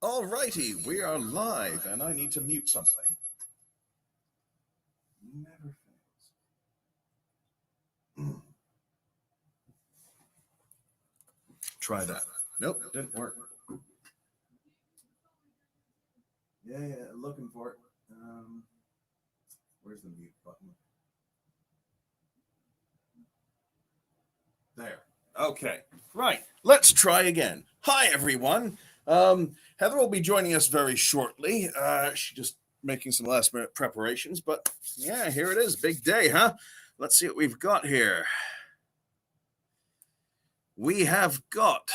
Alrighty, we are live, and I need to mute something. Never fails. Try that. Nope, didn't work. Yeah, looking for it. Where's the mute button? There. Okay. Right. Let's try again. Hi, everyone. Heather will be joining us very shortly. She's just making some last minute preparations, but yeah, here it is. Big day, huh? Let's see what we've got here. We have got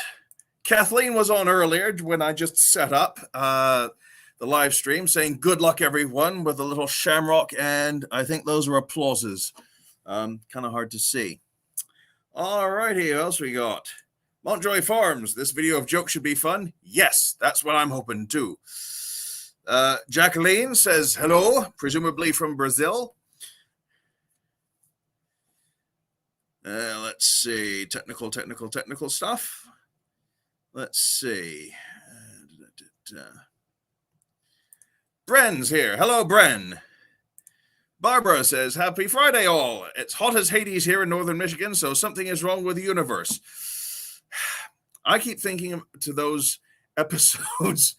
Kathleen was on earlier when I just set up the live stream saying good luck, everyone, with a little shamrock, and I think those are applauses. Kind of hard to see. All righty, what else we got? Montjoy Farms, this video of jokes should be fun. Yes, that's what I'm hoping too. Jacqueline says hello, presumably from Brazil. Let's see, technical stuff. Let's see. Bren's here. Hello, Bren. Barbara says, happy Friday all. It's hot as Hades here in northern Michigan, so something is wrong with the universe. I keep thinking to those episodes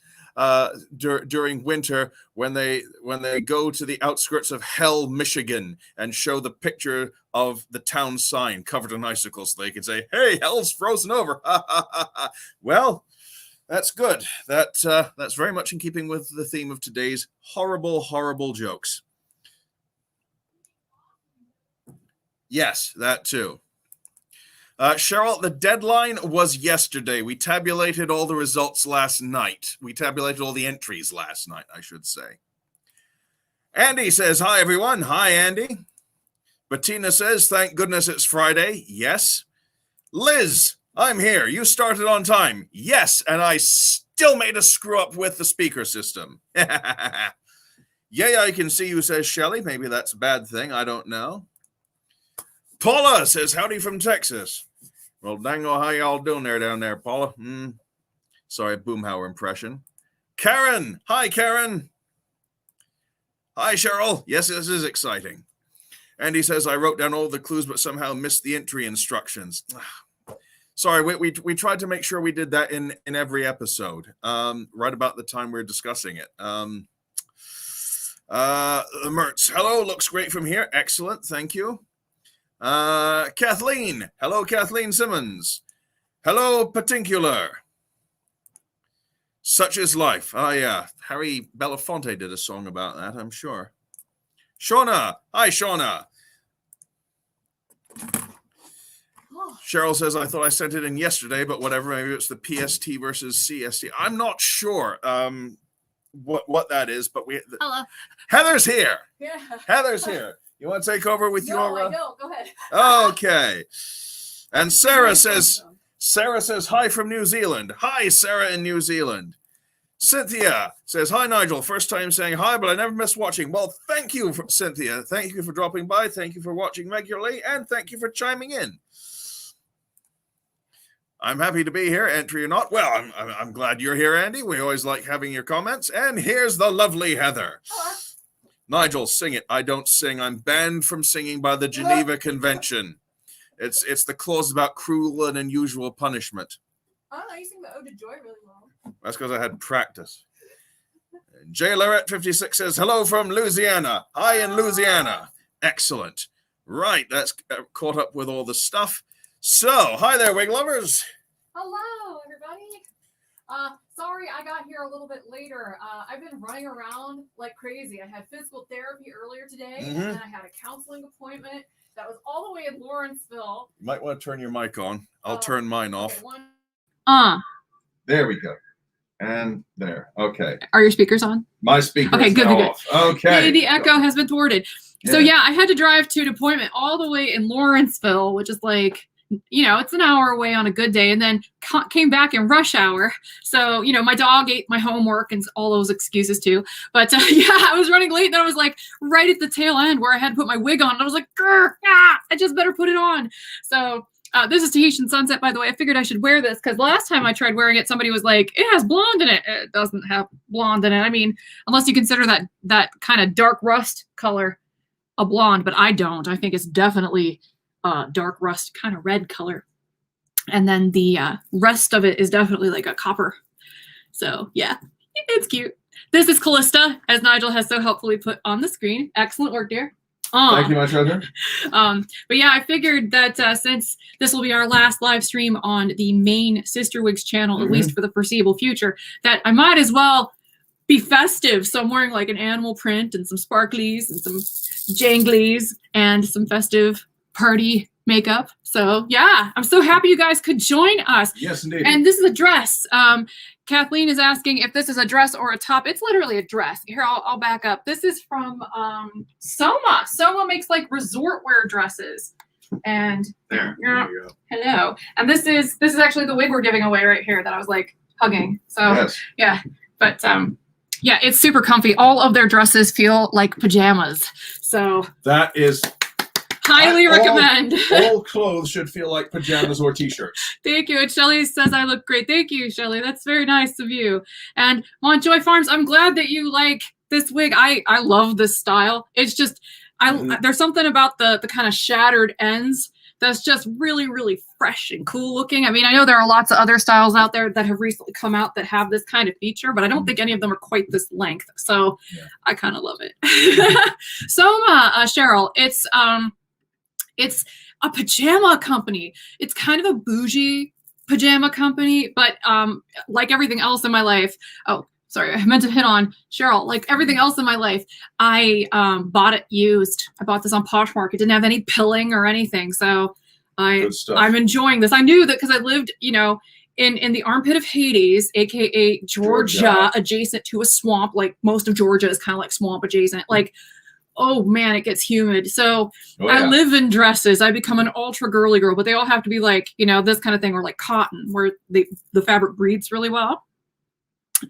during winter when they go to the outskirts of Hell, Michigan, and show the picture of the town sign covered in icicles, so they can say, hey, hell's frozen over. Well, that's good. That's very much in keeping with the theme of today's horrible jokes. Yes, that too. Cheryl, the deadline was yesterday. We tabulated all the results last night. We tabulated all the entries last night, I should say. Andy says, hi, everyone. Hi, Andy. Bettina says, thank goodness it's Friday. Yes. Liz, I'm here. You started on time. Yes, and I still made a screw up with the speaker system. Yeah, I can see you, says Shelley. Maybe that's a bad thing. I don't know. Paula says, howdy from Texas. Well, dango, how y'all doing down there, Paula? Sorry, Boomhauer impression. Karen. Hi, Karen. Hi, Cheryl. Yes, this is exciting. And he says, I wrote down all the clues, but somehow missed the entry instructions. Sorry, we tried to make sure we did that in every episode, right about the time we're discussing it. The Mertz. Hello, looks great from here. Excellent, thank you. Kathleen. Hello, Kathleen Simmons. Hello, Patincular. Such is life. Oh, yeah. Harry Belafonte did a song about that, I'm sure. Shauna. Hi, Shauna. Cheryl says, I thought I sent it in yesterday, but whatever. Maybe it's the PST versus CST. I'm not sure what that is, but Hello. Heather's here. Yeah. Heather's here. You want to take over with your... No, I don't. Go ahead. Okay. And Sarah says, hi from New Zealand. Hi, Sarah in New Zealand. Cynthia says, hi, Nigel. First time saying hi, but I never miss watching. Well, thank you, Cynthia. Thank you for dropping by. Thank you for watching regularly. And thank you for chiming in. I'm happy to be here, entry or not. Well, I'm glad you're here, Andy. We always like having your comments. And here's the lovely Heather. Hello. Nigel, sing it. I don't sing. I'm banned from singing by the Geneva Convention. It's the clause about cruel and unusual punishment. Oh, you sing the Ode to Joy really well. That's because I had practice. J. Lorette 56 says, hello from Louisiana. Hi in Louisiana. Excellent. Right, that's caught up with all the stuff. So, hi there, wig lovers. Hello, everybody. Sorry I got here a little bit later. I've been running around like crazy. I had physical therapy earlier today, and then I had a counseling appointment that was all the way in Lawrenceville. You might want to turn your mic on. I'll turn mine off. Okay, There we go. And there. Okay. Are your speakers on? My speaker is good. off. Okay. The echo has been thwarted. Yeah. So yeah, I had to drive to an appointment all the way in Lawrenceville, which is like, it's an hour away on a good day, and then came back in rush hour. So, my dog ate my homework and all those excuses too. But yeah, I was running late, and then I was like right at the tail end where I had to put my wig on. And I was like, I just better put it on. So This is Tahitian Sunset, by the way. I figured I should wear this because last time I tried wearing it, somebody was like, it has blonde in it. It doesn't have blonde in it. I mean, unless you consider that kind of dark rust color a blonde, but I don't. I think it's definitely dark rust, kind of red color. And then the rest of it is definitely like a copper. So yeah, it's cute. This is Callista, as Nigel has so helpfully put on the screen. Excellent work, dear. Thank you, my treasure. But yeah, I figured that since this will be our last live stream on the main CysterWigs channel, at least for the foreseeable future, that I might as well be festive. So I'm wearing like an animal print and some sparklies and some janglies and some festive party makeup. So yeah, I'm so happy you guys could join us. Yes, indeed. And this is a dress. Kathleen is asking if this is a dress or a top. It's literally a dress. Here, I'll back up. This is from Soma. Soma makes like resort wear dresses. And there you go. Hello. And this is actually the wig we're giving away right here that I was like hugging. So Yes. yeah, but yeah, it's super comfy. All of their dresses feel like pajamas. So That is highly recommend. all clothes should feel like pajamas or t-shirts. Thank you. And Shelly says I look great. Thank you, Shelly. That's very nice of you. And Montjoy Farms, I'm glad that you like this wig. I love this style. It's just there's something about the kind of shattered ends that's just really, really fresh and cool looking. I mean, I know there are lots of other styles out there that have recently come out that have this kind of feature, but I don't think any of them are quite this length. So yeah. I kind of love it. Soma, Cheryl, it's a pajama company. It's kind of a bougie pajama company, but like everything else in my life, oh, sorry, I meant to hit on Cheryl. Like everything else in my life, I bought it used. I bought this on Poshmark. It didn't have any pilling or anything, so I'm enjoying this. I knew that because I lived, you know, in the armpit of Hades, aka Georgia, adjacent to a swamp. Like most of Georgia is kind of like swamp adjacent. Like, oh man, it gets humid. So I live in dresses. I become an ultra girly girl, but they all have to be like, you know, this kind of thing, or like cotton, where the fabric breathes really well.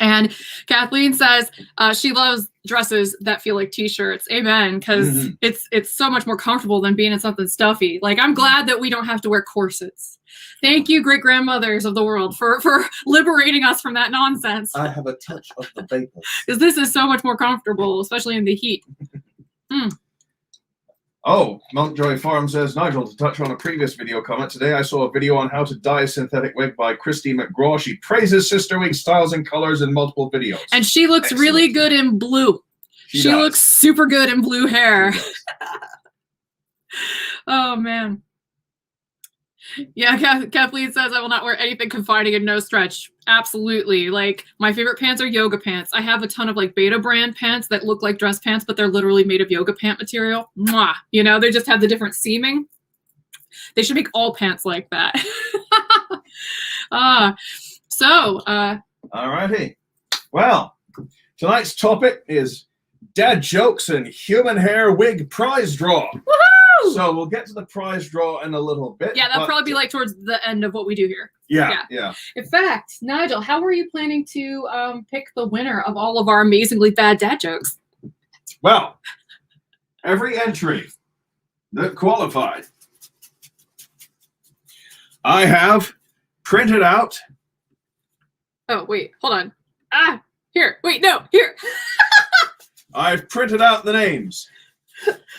And Kathleen says she loves dresses that feel like t-shirts. Amen, because it's so much more comfortable than being in something stuffy. Like, I'm glad that we don't have to wear corsets. Thank you, great grandmothers of the world, for liberating us from that nonsense. I have a touch of the vapors. Because this is so much more comfortable, especially in the heat. Oh, Mountjoy Farm says, Nigel, to touch on a previous video comment, today I saw a video on how to dye a synthetic wig by Christy McGraw. She praises CysterWigs styles and colors in multiple videos. And she looks really good in blue. She looks super good in blue hair. Oh, man. Yeah, Kathleen says, I will not wear anything confining and no stretch. Absolutely. Like, my favorite pants are yoga pants. I have a ton of like Beta brand pants that look like dress pants, but they're literally made of yoga pant material. Mwah. You know, they just have the different seaming. They should make all pants like that. All righty. Well, tonight's topic is dad jokes and human hair wig prize draw. Woohoo! So we'll get to the prize draw in a little bit. Yeah, that'll probably be like towards the end of what we do here. Yeah. In fact, Nigel, how were you planning to pick the winner of all of our amazingly bad dad jokes? Well, every entry that qualified, I have printed out. Oh, wait, hold on. Here. Wait, no, here. I've printed out the names.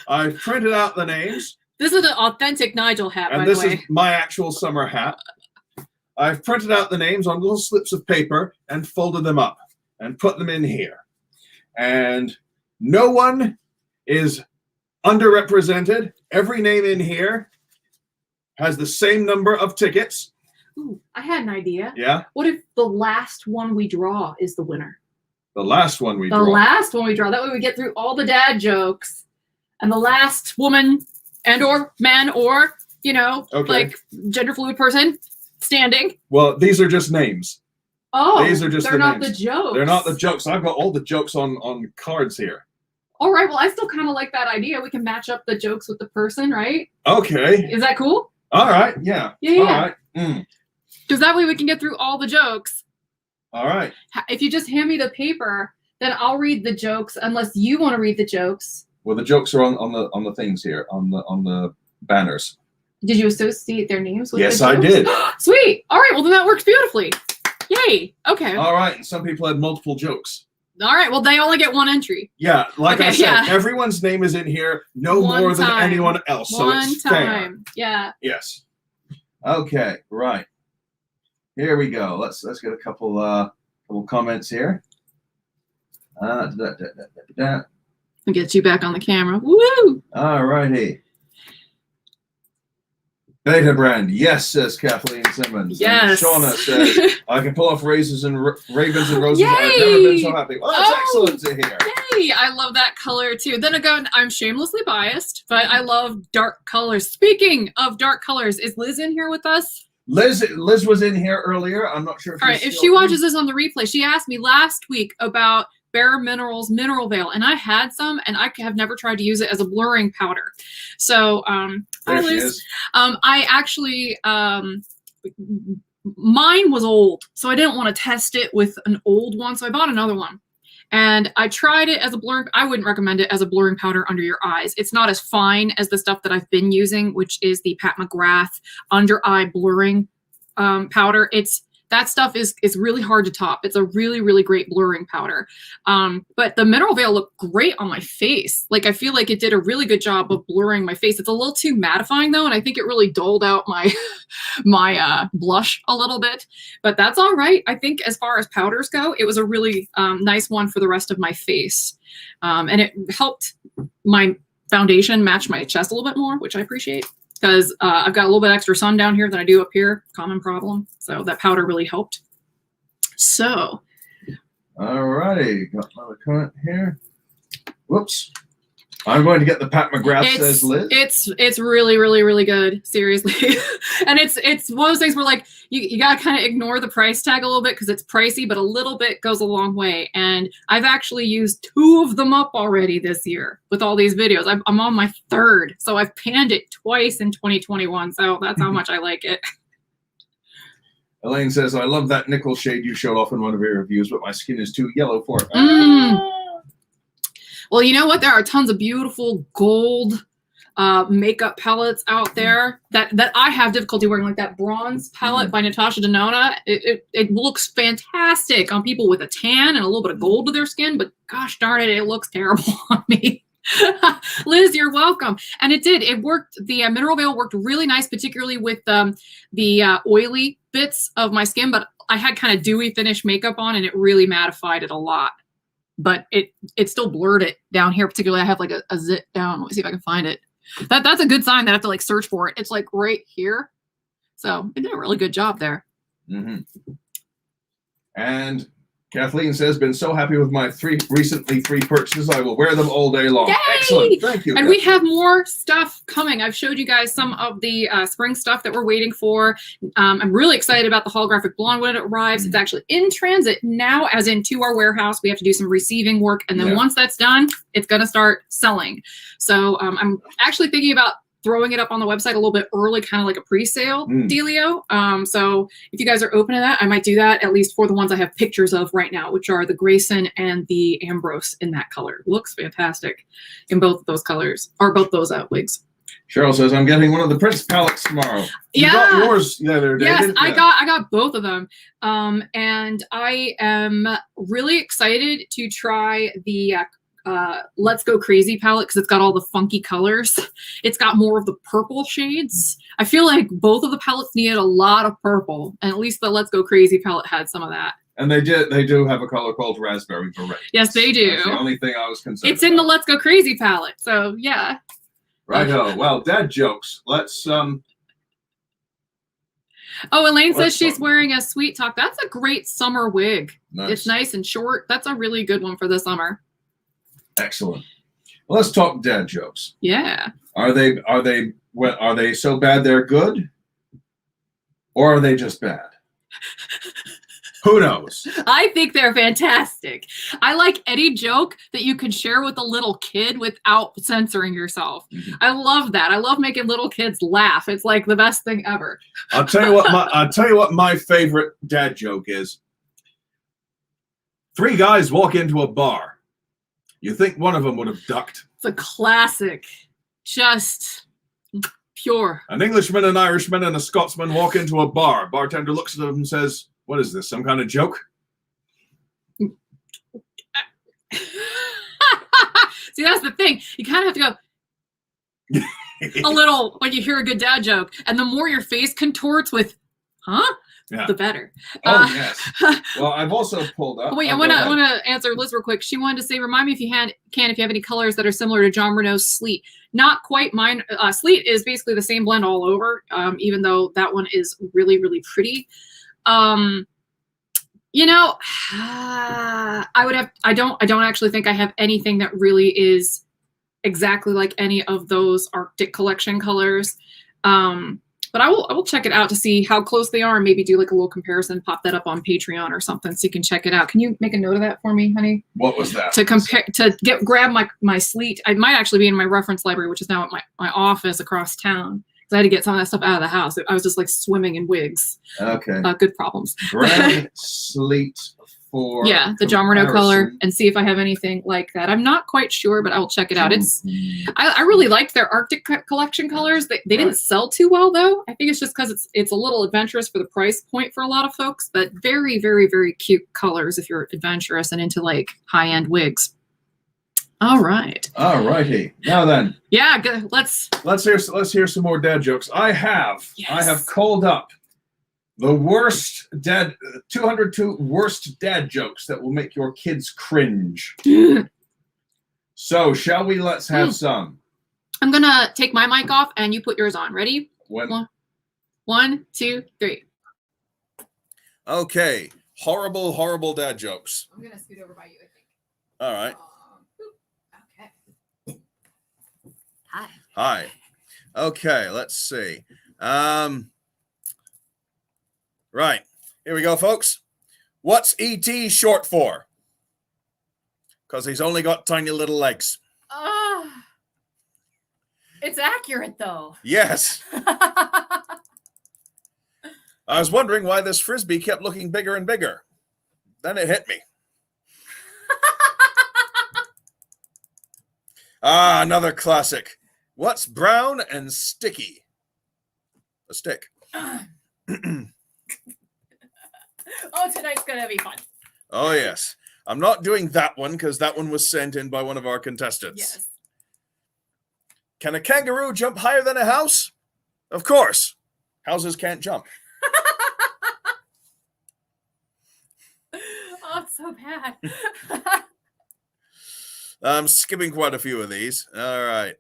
I've printed out the names. This is an authentic Nigel hat, by the way. And this is my actual summer hat. I've printed out the names on little slips of paper and folded them up and put them in here. And no one is underrepresented. Every name in here has the same number of tickets. Ooh, I had an idea. Yeah? What if the last one we draw is the winner? The last one we draw. The last one we draw. That way we get through all the dad jokes. And the last woman and or man or, you know, like gender fluid person standing. Well, these are just names. Oh, these are just they're not names. the jokes. They're not the jokes. I've got all the jokes on cards here. All right. Well, I still kind of like that idea. We can match up the jokes with the person, right? Okay. Is that cool? All right. Yeah. Yeah. All right. Because that way we can get through all the jokes. All right. If you just hand me the paper, then I'll read the jokes unless you want to read the jokes. Well, the jokes are on the things here, on the banners. Did you associate their names with Yes, the I jokes? did. Sweet. All right. Well, then that works beautifully. Yay. Okay. All right. Some people had multiple jokes. All right. Well, they only get one entry. Yeah, like I Okay, said, yeah. everyone's name is in here, no One more than time. anyone else, so One it's fair. time. Yeah. Yes. Okay. Right. Here we go. Let's get a couple comments here. I'll get you back on the camera. Woo! All righty. Beta brand, yes, says Kathleen Simmons. Yes. And Shauna says, I can pull off ravens and roses. Yay! I've never been so happy. Well, that's Oh, excellent to hear. Yay! I love that color too. Then again, I'm shamelessly biased, but I love dark colors. Speaking of dark colors, is Liz in here with us? Liz was in here earlier. I'm not sure if All right, if she watches this on the replay, she asked me last week about Bare Minerals Mineral Veil, and I had some, and I have never tried to use it as a blurring powder. So, hi There she Liz. is. I actually, mine was old, so I didn't want to test it with an old one, so I bought another one. And I tried it as a blurring. I wouldn't recommend it as a blurring powder under your eyes. It's not as fine as the stuff that I've been using, which is the Pat McGrath under eye blurring powder. That stuff is really hard to top. It's a really, really great blurring powder. But the Mineral Veil looked great on my face. Like, I feel like it did a really good job of blurring my face. It's a little too mattifying though, and I think it really dulled out my my blush a little bit. But that's all right. I think as far as powders go, it was a really nice one for the rest of my face. And it helped my foundation match my chest a little bit more, which I appreciate. Because I've got a little bit extra sun down here than I do up here. Common problem. So that powder really helped. So. All righty. Got another comment here. Whoops. I'm going to get the Pat McGrath, says Liz. It's really, really, really good. Seriously. And it's one of those things where, like, you got to kind of ignore the price tag a little bit because it's pricey, but a little bit goes a long way. And I've actually used 2 of them up already this year with all these videos. I'm on my 3rd. So I've panned it twice in 2021. So that's how much I like it. Elaine says, I love that nickel shade you showed off in one of your reviews, but my skin is too yellow for it. Well, you know what? There are tons of beautiful gold makeup palettes out there that I have difficulty wearing, like that bronze palette by Natasha Denona. It looks fantastic on people with a tan and a little bit of gold to their skin, but gosh darn it, it looks terrible on me. Liz, you're welcome. And it worked. The Mineral Veil worked really nice, particularly with the oily bits of my skin, but I had kind of dewy finish makeup on and it really mattified it a lot. But it still blurred it down here. Particularly, I have like a zit down. Let me see if I can find it. That's a good sign that I have to like search for it. It's like right here. So it did a really good job there. And Kathleen says, been so happy with my recently 3 purchases. I will wear them all day long. Yay! Excellent. Thank you. And we have more stuff coming. I've showed you guys some of the spring stuff that we're waiting for. I'm really excited about the holographic blonde when it arrives. It's actually in transit now, as in to our warehouse. We have to do some receiving work. And then once that's done, it's going to start selling. So I'm actually thinking about throwing it up on the website a little bit early, kind of like a pre-sale dealio. So if you guys are open to that, I might do that, at least for the ones I have pictures of right now, which are the Grayson and the Ambrose in that color. Looks fantastic in both of those colors, or both those wigs. Cheryl says, I'm getting one of the Prince palettes tomorrow. You got yours the other day, Yes, didn't I you? got both of them. And I am really excited to try the Let's Go Crazy palette because it's got all the funky colors. It's got more of the purple shades. I feel like both of the palettes needed a lot of purple, and at least the Let's Go Crazy palette had some of that. And they do have a color called Raspberry Beret. Yes, they do. That's the only thing I was concerned It's in the Let's Go Crazy palette, so yeah. Righto. Well, dad jokes. Let's Oh, Elaine says Let's she's talk. wearing a Sweet Talk. That's a great summer wig. Nice. It's nice and short. That's a really good one for the summer. Excellent. Well, let's talk dad jokes. Yeah. Are they so bad they're good, or are they just bad? Who knows? I think they're fantastic. I like any joke that you can share with a little kid without censoring yourself. I love that. I love making little kids laugh. It's like the best thing ever. I'll tell you what my favorite dad joke is. 3 guys walk into a bar. You think one of them would have ducked? It's a classic. Just Pure. An Englishman, an Irishman, and a Scotsman walk into a bar. Bartender looks at them and says, "What is this, some kind of joke?" See, that's the thing. You kind of have to go a little when you hear a good dad joke. And the more your face contorts with, huh? Yeah. The better. Oh, yes. Well, I've also pulled up. Wait, I want to answer Liz real quick. She wanted to say, remind me if you can, if you have any colors that are similar to John Renault's Sleet. Not quite mine. Sleet is basically the same blend all over, even though that one is really, really pretty. You know, I don't actually think I have anything that really is exactly like any of those Arctic collection colors. But I will check it out to see how close they are and maybe do like a little comparison, pop that up on Patreon or something so you can check it out. Can you make a note of that for me, honey? What was that? To compare, grab my Sleet. I might actually be in my reference library, which is now at my office across town. I had to get some of that stuff out of the house. I was just like swimming in wigs. Okay. Good problems. Grab Sleet for the John Renault color and see if I have anything like that. I'm not quite sure, but I will check it out. I really liked their Arctic collection colors. They didn't sell too well though. I think it's just because it's a little adventurous for the price point for a lot of folks, but very, very, very cute colors if you're adventurous and into like high-end wigs. All right. All righty. Now then. Yeah, good. Let's hear some more dad jokes. I have called up the worst 202 worst dad jokes that will make your kids cringe. So, shall we? Let's have some. I'm gonna take my mic off and you put yours on. Ready? One, two, three. Okay. Horrible, horrible dad jokes. I'm gonna scoot over by you, I think. All right. Okay. Hi. Hi. Okay, let's see. Right. Here we go, folks. What's E.T. short for? Because he's only got tiny little legs. It's accurate, though. Yes. I was wondering why this Frisbee kept looking bigger and bigger. Then it hit me. Another classic. What's brown and sticky? A stick. Oh, tonight's going to be fun. Oh, yes. I'm not doing that one because that one was sent in by one of our contestants. Yes. Can a kangaroo jump higher than a house? Of course. Houses can't jump. Oh, it's so bad. I'm skipping quite a few of these. All right.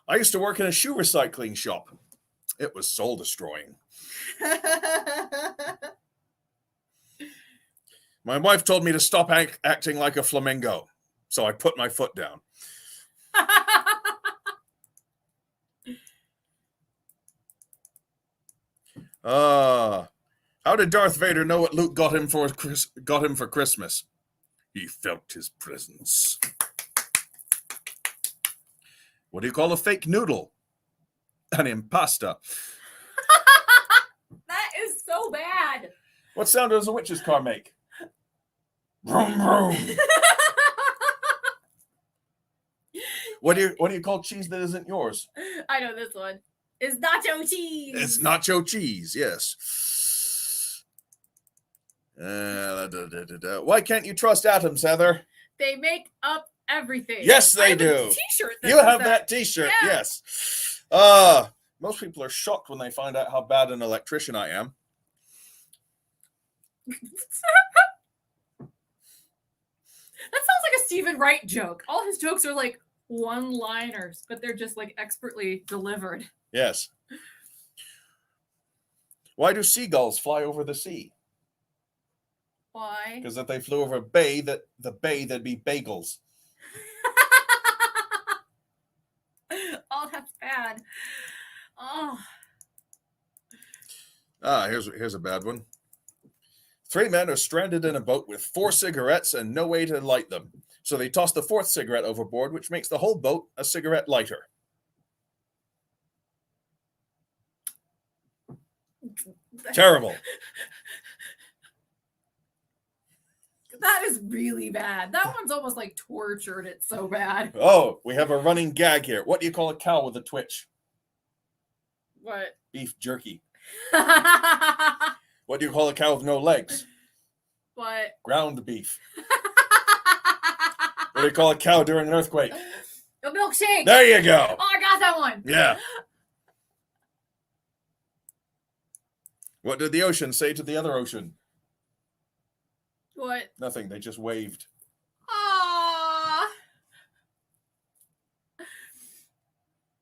I used to work in a shoe recycling shop. It was soul destroying. My wife told me to stop acting like a flamingo, so I put my foot down. How did Darth Vader know what Luke got him for Christmas? He felt his presence. What do you call a fake noodle? An impasta. That is so bad. What sound does a witch's car make? Vroom, vroom. What do you call cheese that isn't yours? I know this one. It's nacho cheese. It's nacho cheese, yes. Why can't you trust atoms, Heather? They make up everything. Yes, they do. T-shirt. You have that T-shirt, yeah. Yes. Most people are shocked when they find out how bad an electrician I am. That sounds like a Stephen Wright joke. All his jokes are like one-liners, but they're just like expertly delivered. Yes. Why do seagulls fly over the sea? Why? Because if they flew over the bay, there'd be bagels. Oh, that's bad. Oh. Here's a bad one. 3 men are stranded in a boat with 4 cigarettes and no way to light them. So they toss the 4th cigarette overboard, which makes the whole boat a cigarette lighter. Terrible. That is really bad. That one's almost like tortured. It's so bad. Oh, we have a running gag here. What do you call a cow with a twitch? What? Beef jerky. What do you call a cow with no legs? What? Ground beef. What do you call a cow during an earthquake? A milkshake. There you go. Oh, I got that one. Yeah. What did the ocean say to the other ocean? What? Nothing. They just waved. Aww.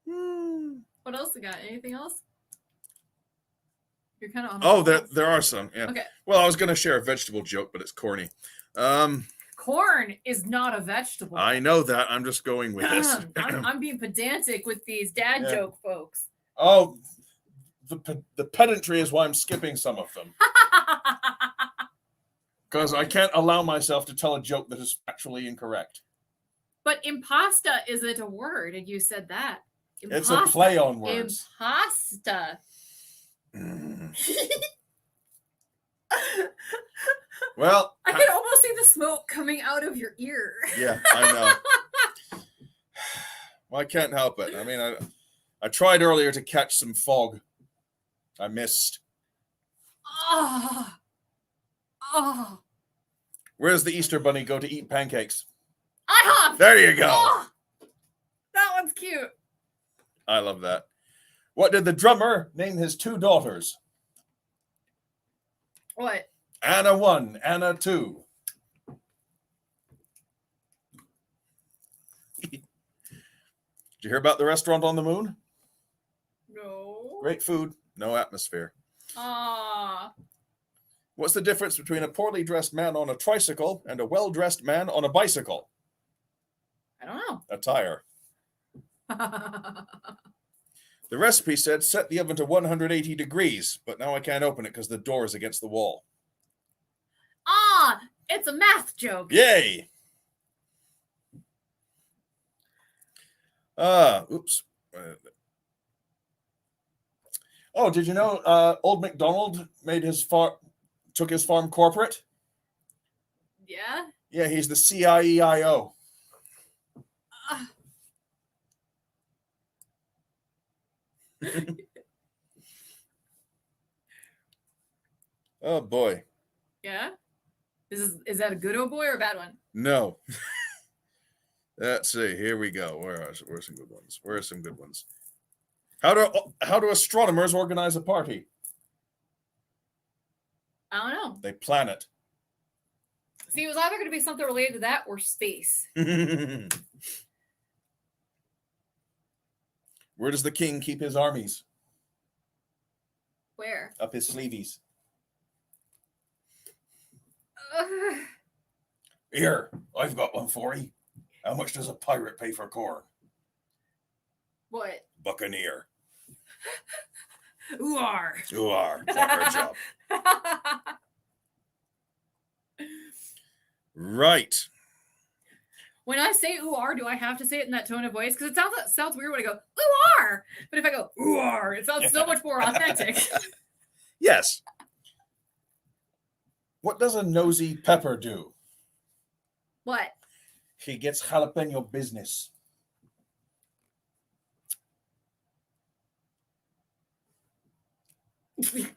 Hmm. What else we got? Anything else? You're kind of on. Oh, there are some. Yeah. Okay. Well, I was going to share a vegetable joke, but it's corny. Corn is not a vegetable. I know that. I'm just going with this. I'm being pedantic with these dad joke folks. Oh, the pedantry is why I'm skipping some of them. Because I can't allow myself to tell a joke that is factually incorrect. But impasta isn't a word, and you said that. Impasta. It's a play on words. Impasta. Well, I can almost see the smoke coming out of your ear. Yeah, I know. Well, I can't help it. I mean, I tried earlier to catch some fog. I missed. Oh. Oh. Where does the Easter Bunny go to eat pancakes? IHOP. There you go. Oh, that one's cute. I love that. What did the drummer name his 2 daughters? What? Anna 1, Anna 2. Did you hear about the restaurant on the moon? No. Great food, no atmosphere. Ah. What's the difference between a poorly dressed man on a tricycle and a well-dressed man on a bicycle? I don't know. A tire. The recipe said set the oven to 180 degrees, but now I can't open it because the door is against the wall. Ah, it's a math joke. Yay! Oops. Oh, did you know old MacDonald took his farm corporate? Yeah? Yeah, he's the CIEIO. Oh boy. Yeah? Is that a good old boy or a bad one? No. Let's see. Here we go. Where are some good ones? Where are some good ones? How do astronomers organize a party? I don't know. They plan it. See, it was either going to be something related to that or space. Where does the king keep his armies? Where? Up his sleeveys. Here, I've got one for you. How much does a pirate pay for corn? What? Buccaneer. Ooar. Ooar. It's not their job. Right. When I say ooar, do I have to say it in that tone of voice? Because it sounds weird when I go ooar. But if I go ooar, it sounds so much more authentic. Yes. What does a nosy pepper do? What? He gets jalapeno business.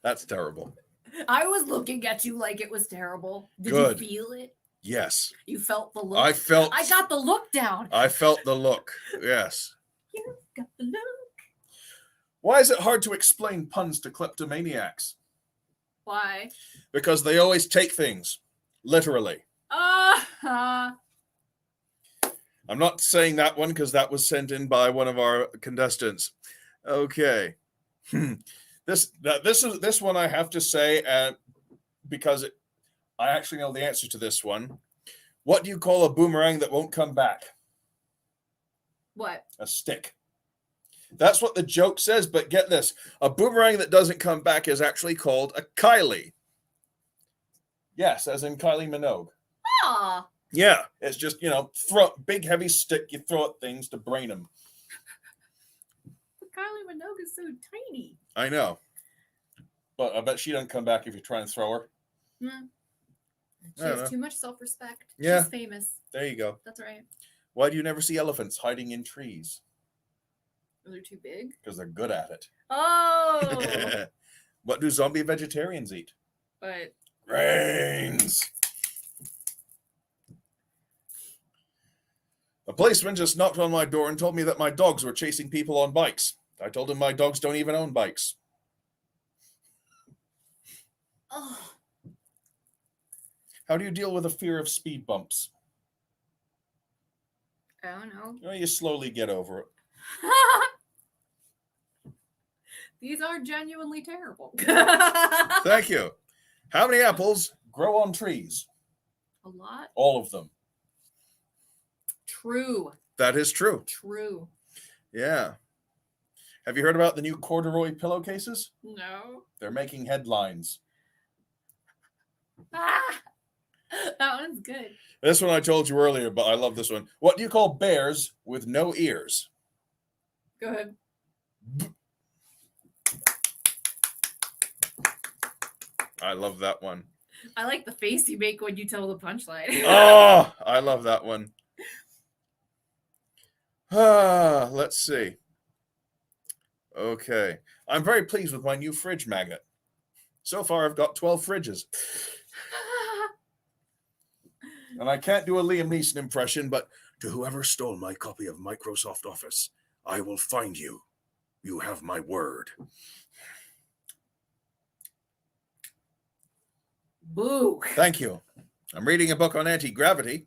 That's terrible. I was looking at you like it was terrible. Did Good. you feel it? Yes. You felt the look? I got the look down. I felt the look. Yes. You got the look. Why is it hard to explain puns to kleptomaniacs? Why? Because they always take things literally. I'm not saying that one because that was sent in by one of our contestants. Okay. This one I have to say because I actually know the answer to this one. What do you call a boomerang that won't come back? What? A stick. That's what the joke says, but get this. A boomerang that doesn't come back is actually called a Kylie. Yes, as in Kylie Minogue. Aw. Yeah, it's just, throw big heavy stick, you throw at things to brain them. But Kylie Minogue is so tiny. I know. But I bet she doesn't come back if you try and throw her. She has too much self-respect. Yeah. She's famous. There you go. That's right. Why do you never see elephants hiding in trees? They're too big? Because they're good at it. Oh! What do zombie vegetarians eat? But Brains. A policeman just knocked on my door and told me that my dogs were chasing people on bikes. I told him my dogs don't even own bikes. oh. How do you deal with a fear of speed bumps? I don't know. Well, you slowly get over it. These are genuinely terrible. Thank you. How many apples grow on trees? A lot? All of them. True. That is true. True. Yeah. Have you heard about the new corduroy pillowcases? No. They're making headlines. Ah! That one's good. This one I told you earlier, but I love this one. What do you call bears with no ears? Go ahead. I love that one. I like the face you make when you tell the punchline. Oh, I love that one. Let's see. Okay. I'm very pleased with my new fridge magnet. So far, I've got 12 fridges. And I can't do a Liam Neeson impression, but to whoever stole my copy of Microsoft Office, I will find you. You have my word. Boo. Thank you. I'm reading a book on anti-gravity.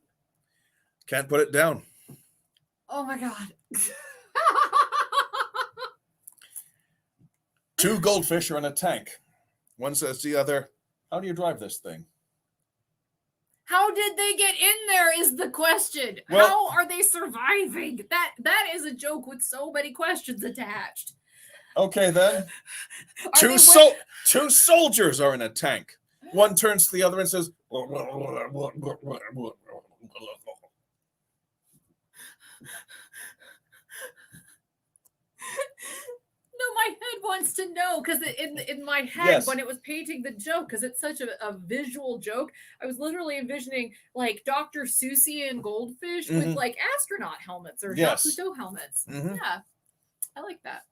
Can't put it down. Oh my god. 2 goldfish are in a tank. One says to the other, how do you drive this thing? How did they get in there is the question. Well, how are they surviving? That is a joke with so many questions attached. Okay, then. Are Two soldiers are in a tank. One turns to the other and says, No, my head wants to know because in my head Yes. when it was painting the joke, because it's such a visual joke, I was literally envisioning like Dr. Susie and Goldfish with like astronaut helmets or Yes. Jacques Cousteau helmets. Yeah, I like that.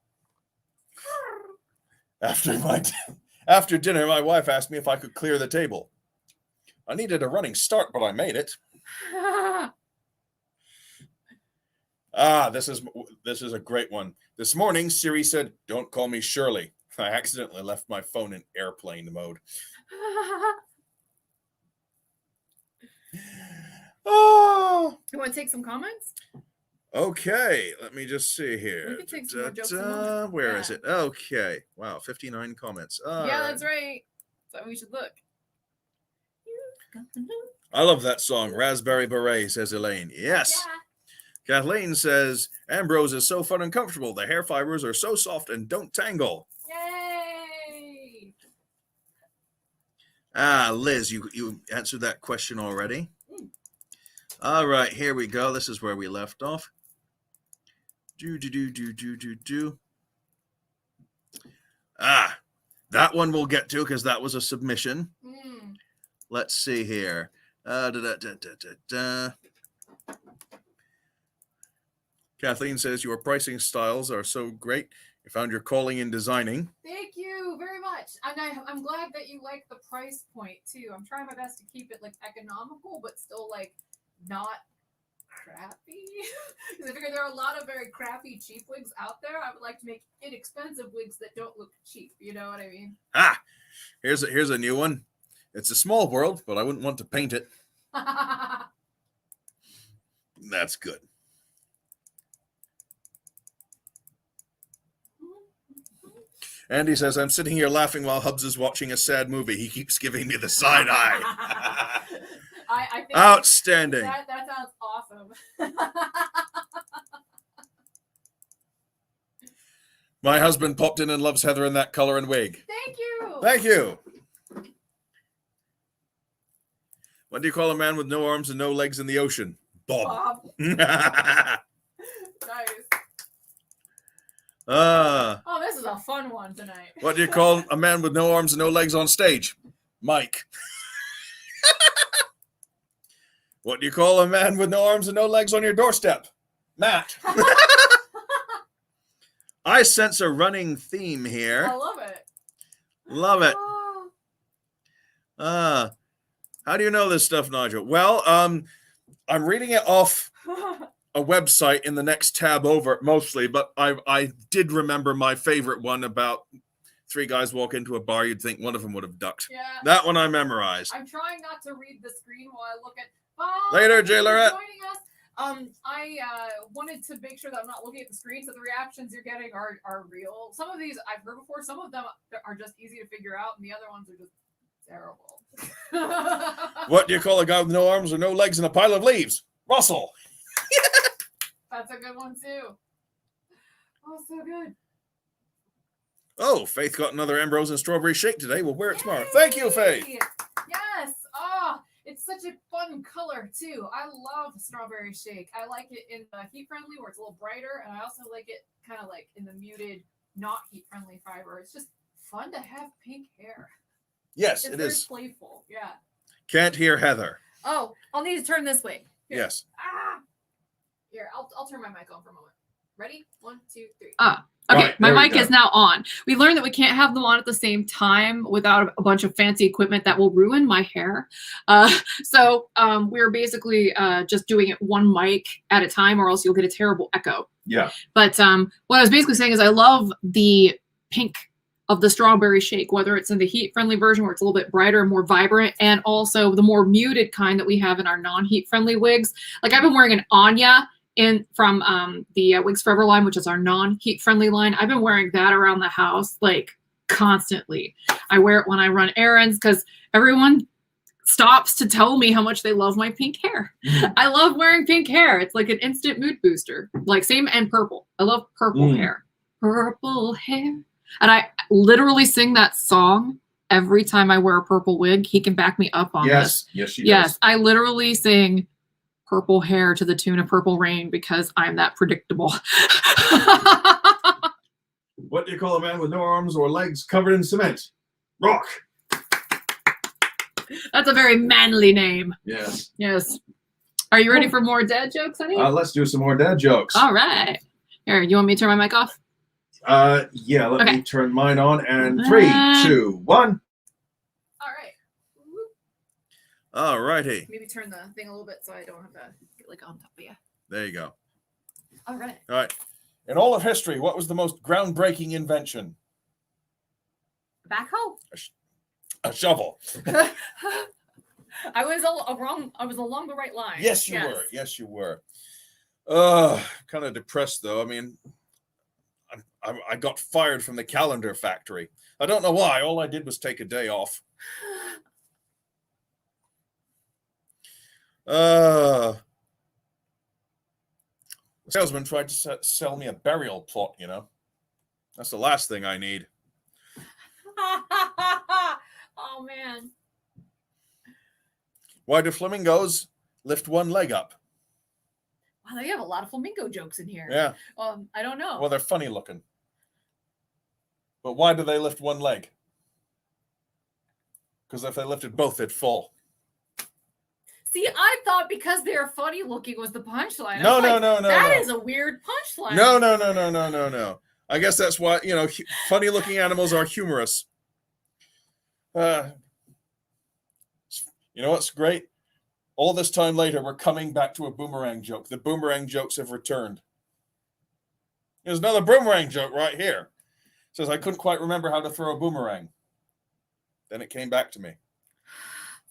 After dinner, my wife asked me if I could clear the table. I needed a running start, but I made it. This is a great one. This morning, Siri said, "Don't call me Shirley." I accidentally left my phone in airplane mode. Oh, You want to take some comments? okay. Let me just see here. We can take some more jokes a moment. Where is it? Okay. Wow, 59 comments. Yeah, that's right. So we should look. I love that song. Raspberry Beret, says Elaine. Yes. Yeah. Kathleen says, Ambrose is so fun and comfortable. The hair fibers are so soft and don't tangle. Yay! Liz, you answered that question already. All right, here we go. This is where we left off. That one we'll get to because that was a submission. Let's see here. Kathleen says, your pricing styles are so great. You found your calling in designing. Thank you very much. And I'm glad that you like the price point too. I'm trying my best to keep it like economical, but still like not crappy. Because I figure there are a lot of very crappy cheap wigs out there. I would like to make inexpensive wigs that don't look cheap. You know what I mean? Here's a new one. It's a small world, but I wouldn't want to paint it. That's good. Andy says, I'm sitting here laughing while Hubs is watching a sad movie. He keeps giving me the side eye. I think outstanding. That sounds awesome. My husband popped in and loves Heather in that color and wig. Thank you. Thank you. What do you call a man with no arms and no legs in the ocean? Bob. Nice. Oh, this is a fun one tonight. What do you call a man with no arms and no legs on stage? Mike. What do you call a man with no arms and no legs on your doorstep? Matt. I sense a running theme here. I love it. Love it. Oh. How do you know this stuff, Nigel? Well, I'm reading it off a website in the next tab over mostly, but I did remember my favorite one about 3 guys walk into a bar. You'd think one of them would have ducked. Yeah. That one I memorized. I'm trying not to read the screen while I look at. Later, J. Lorette. Joining us. I wanted to make sure that I'm not looking at the screen, so the reactions you're getting are real. Some of these I've heard before. Some of them are just easy to figure out, and the other ones are just terrible. What do you call a guy with no arms or no legs and a pile of leaves? Russell. That's a good one too. Oh, so good. Oh, Faith got another Ambrose and strawberry shake today. We'll wear it tomorrow. Thank you, Faith. Yes. Oh, it's such a fun color too. I love strawberry shake. I like it in the heat friendly where it's a little brighter, and I also like it kind of like in the muted, not heat friendly fiber. It's just fun to have pink hair. Yes, It's it very is. playful. Yeah. Can't hear Heather. Oh, I'll need to turn this way. Here. Yes. Here, I'll turn my mic on for a moment. Ready? 1, 2, 3. Okay, Right, my there we mic go. is now on. We learned that we can't have them on at the same time without a bunch of fancy equipment that will ruin my hair. So we're basically just doing it one mic at a time, or else you'll get a terrible echo. Yeah. But what I was basically saying is I love the pink of the strawberry shake, whether it's in the heat-friendly version where it's a little bit brighter and more vibrant, and also the more muted kind that we have in our non-heat-friendly wigs. Like I've been wearing an Anya from the Wigs Forever line, which is our non-heat friendly line. I've been wearing that around the house like constantly. I wear it when I run errands because everyone stops to tell me how much they love my pink hair. I love wearing pink hair. It's like an instant mood booster. Like same and purple. I love purple hair. Purple hair. And I literally sing that song every time I wear a purple wig. He can back me up on this. Yes, she Yes, does. I literally sing Purple Hair to the tune of Purple Rain because I'm that predictable. What do you call a man with no arms or legs covered in cement? Rock. That's a very manly name. Yes. Yes. Are you ready for more dad jokes, honey? Let's do some more dad jokes. All right. Here, you want me to turn my mic off? Yeah, let Okay. me turn mine on. And 3, 2, 1. All right. All righty. Maybe turn the thing a little bit so I don't have to get like on top of you. There you go. All right. All right. In all of history, what was the most groundbreaking invention? Backhoe. A shovel. I was wrong. I was along the right line. Yes, you were. Yes, you were. Kind of depressed though. I mean, I got fired from the calendar factory. I don't know why. All I did was take a day off. The salesman tried to sell me a burial plot, you know. That's the last thing I need. Oh man. Why do flamingos lift one leg up? Wow, they have a lot of flamingo jokes in here. Yeah. I don't know. Well, they're funny looking. But why do they lift one leg? Because if they lifted both, they'd fall. See, I thought because they're funny looking was the punchline. No. That is a weird punchline. No. I guess that's why, you know, funny looking animals are humorous. You know what's great? All this time later, we're coming back to a boomerang joke. The boomerang jokes have returned. There's another boomerang joke right here. It says, I couldn't quite remember how to throw a boomerang. Then it came back to me.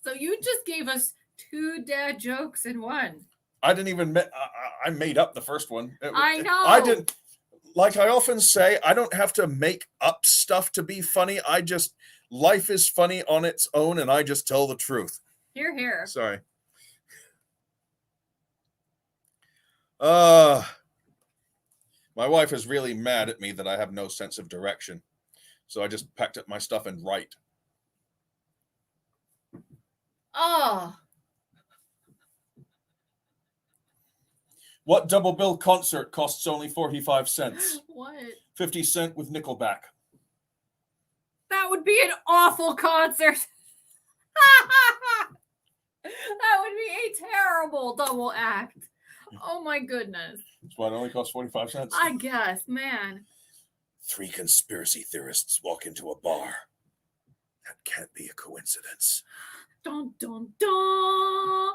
So you just gave us 2 dad jokes in one. I didn't even, I made up the first one. I know. I didn't, like I often say, I don't have to make up stuff to be funny. Life is funny on its own, and I just tell the truth. Here. Sorry. My wife is really mad at me that I have no sense of direction. So I just packed up my stuff and write. Oh. What double bill concert costs only 45 cents? What? 50 cents with Nickelback. That would be an awful concert. That would be a terrible double act. Oh my goodness. That's why it only costs 45 cents. I guess, man. 3 conspiracy theorists walk into a bar. That can't be a coincidence. Dun, dun, dun.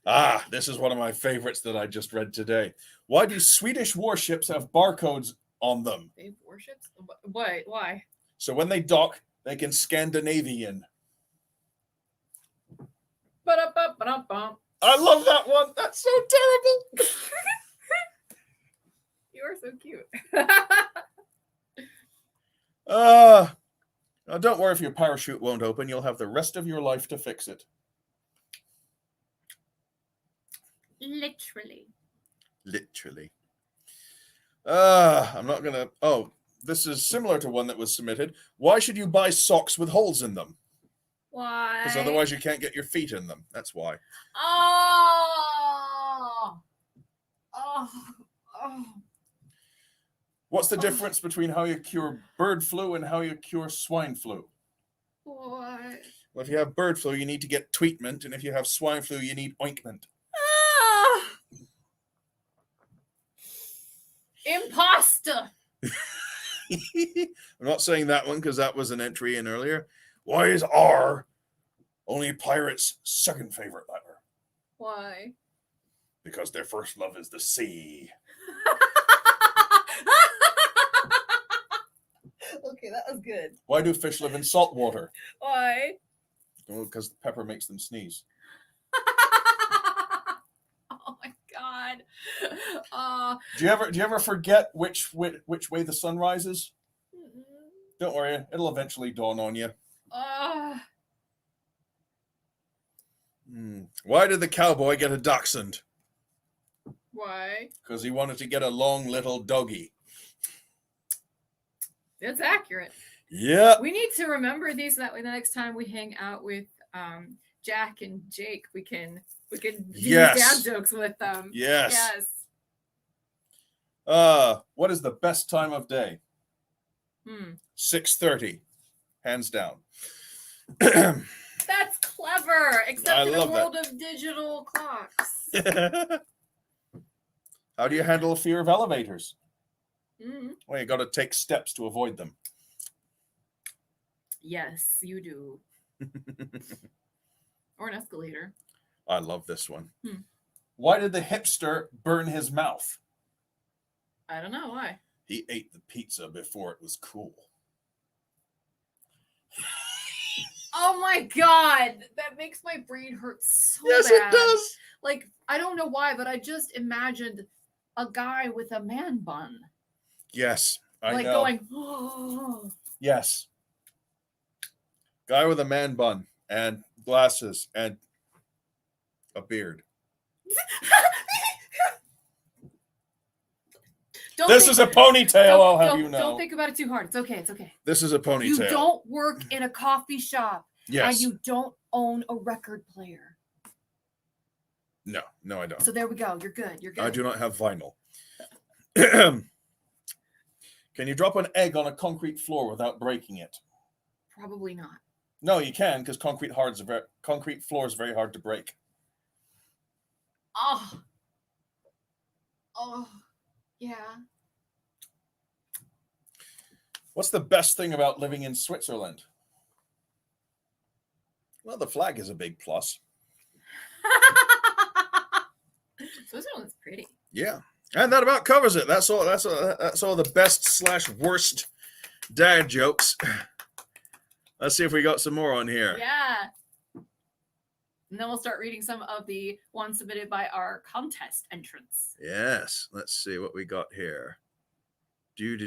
Ah, this is one of my favorites that I just read today. Why do Swedish warships have barcodes on them? They have warships? Wait, why? So when they dock, they can Scandinavian. Ba-da-ba-ba-da-bum. I love that one. That's so terrible. You are so cute. Now don't worry if your parachute won't open. You'll have the rest of your life to fix it. Literally. Literally. I'm not going to... Oh, this is similar to one that was submitted. Why should you buy socks with holes in them? Why? Because otherwise you can't get your feet in them. That's why. Oh. What's the difference between how you cure bird flu and how you cure swine flu? What? Well, if you have bird flu, you need to get treatment, and if you have swine flu, you need ointment. Imposter. I'm not saying that one because that was an entry in earlier. Why is R only pirates' second favorite letter? Why? Because their first love is the sea. Okay, that was good. Why do fish live in salt water? Why? Oh, because the pepper makes them sneeze. Oh my god. Do you ever forget which way the sun rises? Don't worry, it'll eventually dawn on you. Why did the cowboy get a dachshund? Why? Because he wanted to get a long little doggy. That's accurate. Yeah. We need to remember these, that way the next time we hang out with Jack and Jake, we can Yes. use dad jokes with them. Yes. Yes. What is the best time of day? 6:30, hands down. That's clever, except in a world of digital clocks. How do you handle a fear of elevators? Mm-hmm. Well, you got to take steps to avoid them. Yes, you do. Or an escalator. I love this one. Why did the hipster burn his mouth? I don't know why. He ate the pizza before it was cool. Oh my god, that makes my brain hurt so Yes, bad. it does. Like, I don't know why, but I just imagined a guy with a man bun. Yes, I know. Going, oh. Yes. Guy with a man bun and glasses and a beard. This is a ponytail, I'll have you know. Don't think about it too hard. It's okay. It's okay. This is a ponytail. You don't work in a coffee shop. Yes. And you don't own a record player. No, I don't. So there we go. You're good. You're good. I do not have vinyl. Can you drop an egg on a concrete floor without breaking it? Probably not. No, you can, because concrete floor is very hard to break. Oh, yeah. What's the best thing about living in Switzerland? Well, the flag is a big plus. Switzerland's pretty. Yeah, and that about covers it. That's all the best/worst dad jokes. Let's see if we got some more on here. Yeah. And then we'll start reading some of the ones submitted by our contest entrants. Yes. Let's see what we got here. Do.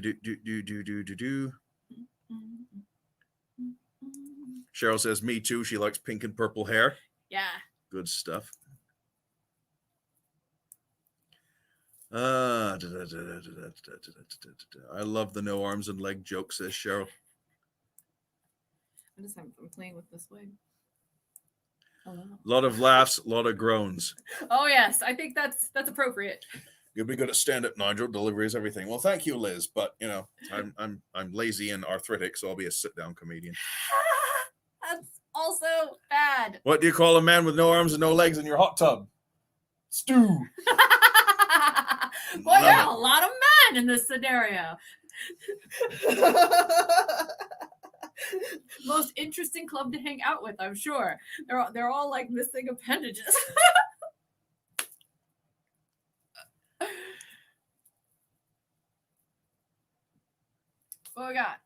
Cheryl says, me too. She likes pink and purple hair. Yeah. Good stuff. I love the no arms and leg joke, says Cheryl. I'm playing with this wig. Oh, wow. A lot of laughs, a lot of groans. Oh yes, I think that's appropriate. You'll be good at stand-up, Nigel. Delivery is everything. Well, thank you, Liz. But you know, I'm lazy and arthritic, so I'll be a sit-down comedian. That's also bad. What do you call a man with no arms and no legs in your hot tub? Stew. Boy, there are a lot of men in this scenario. Most interesting club to hang out with, I'm sure. They're all like missing appendages. What we got?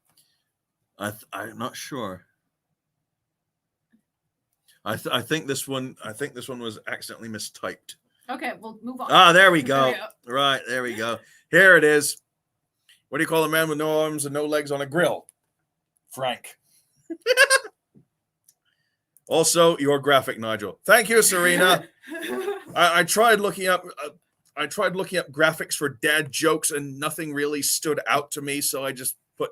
I'm not sure. I think this one was accidentally mistyped. Okay, we'll move on. Ah, there we go. There we go. Right, there we go. Here it is. What do you call a man with no arms and no legs on a grill? Frank. Also, your graphic, Nigel. Thank you, Serena. I tried looking up. I tried looking up graphics for dad jokes, and nothing really stood out to me. So I just put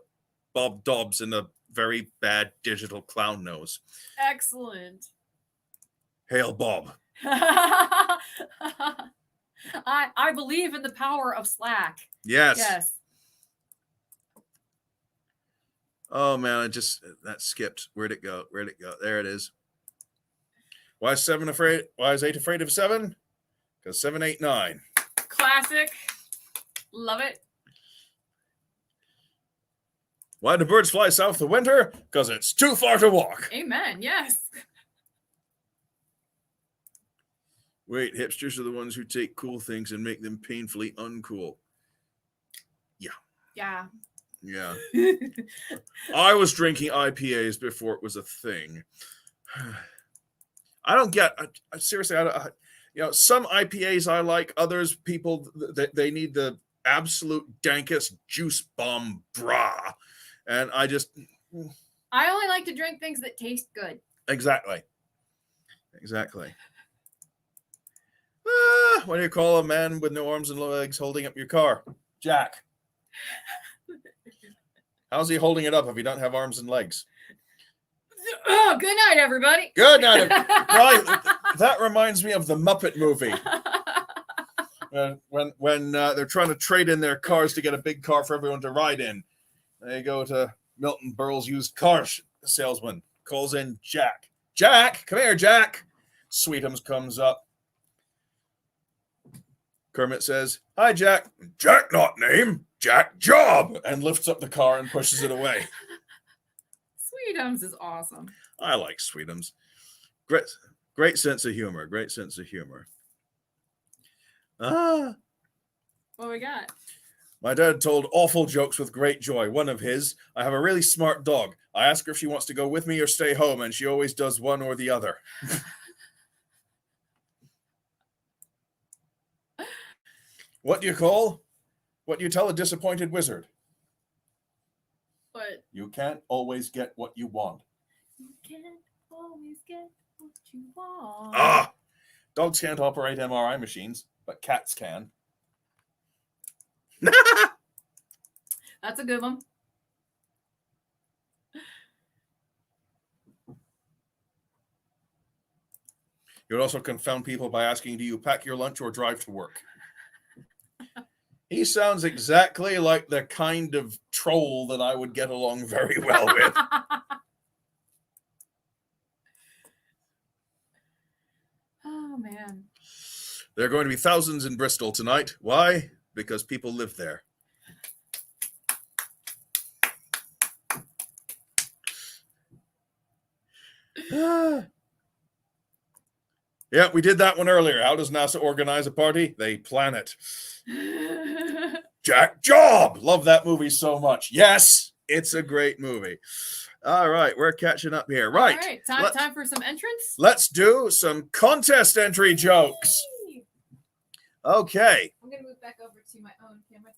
Bob Dobbs in a very bad digital clown nose. Excellent. Hail, Bob. I believe in the power of Slack. Yes. Yes. Oh man, that skipped. Where'd it go? Where'd it go? There it is. Why is 7 afraid? Why is 8 afraid of 7? Because 7, 8, 9. Classic. Love it. Why do birds fly south of winter? Because it's too far to walk. Amen. Yes. Wait, hipsters are the ones who take cool things and make them painfully uncool. Yeah. Yeah. Yeah. I was drinking IPAs before it was a thing. I don't get, seriously, some IPAs I like, others people, they need the absolute dankest juice bomb bra. And I only like to drink things that taste good. Exactly. What do you call a man with no arms and legs holding up your car? Jack. How's he holding it up if he don't have arms and legs? Oh, good night, everybody. Good night. Right. That reminds me of the Muppet movie. When they're trying to trade in their cars to get a big car for everyone to ride in. They go to Milton Berle's used car salesman. Calls in Jack. Jack, come here, Jack. Sweetums comes up. Kermit says, "Hi, Jack." "Jack not name, Jack job," and lifts up the car and pushes it away. Sweetums is awesome. I like Sweetums. Great sense of humor. Great sense of humor. What we got? My dad told awful jokes with great joy. One of his, I have a really smart dog. I ask her if she wants to go with me or stay home, and she always does one or the other. What do you tell a disappointed wizard? What? You can't always get what you want. You can't always get what you want. Ah! Dogs can't operate MRI machines, but cats can. That's a good one. You would also confound people by asking, do you pack your lunch or drive to work? He sounds exactly like the kind of troll that I would get along very well with. Oh, man. There are going to be thousands in Bristol tonight. Why? Because people live there. Yeah, we did that one earlier. How does NASA organize a party? They plan it. Jack Job! Love that movie so much. Yes, it's a great movie. All right, we're catching up here. Right. All right, time for some entrance. Let's do some contest entry jokes. Okay. I'm going to move back over to my own camera.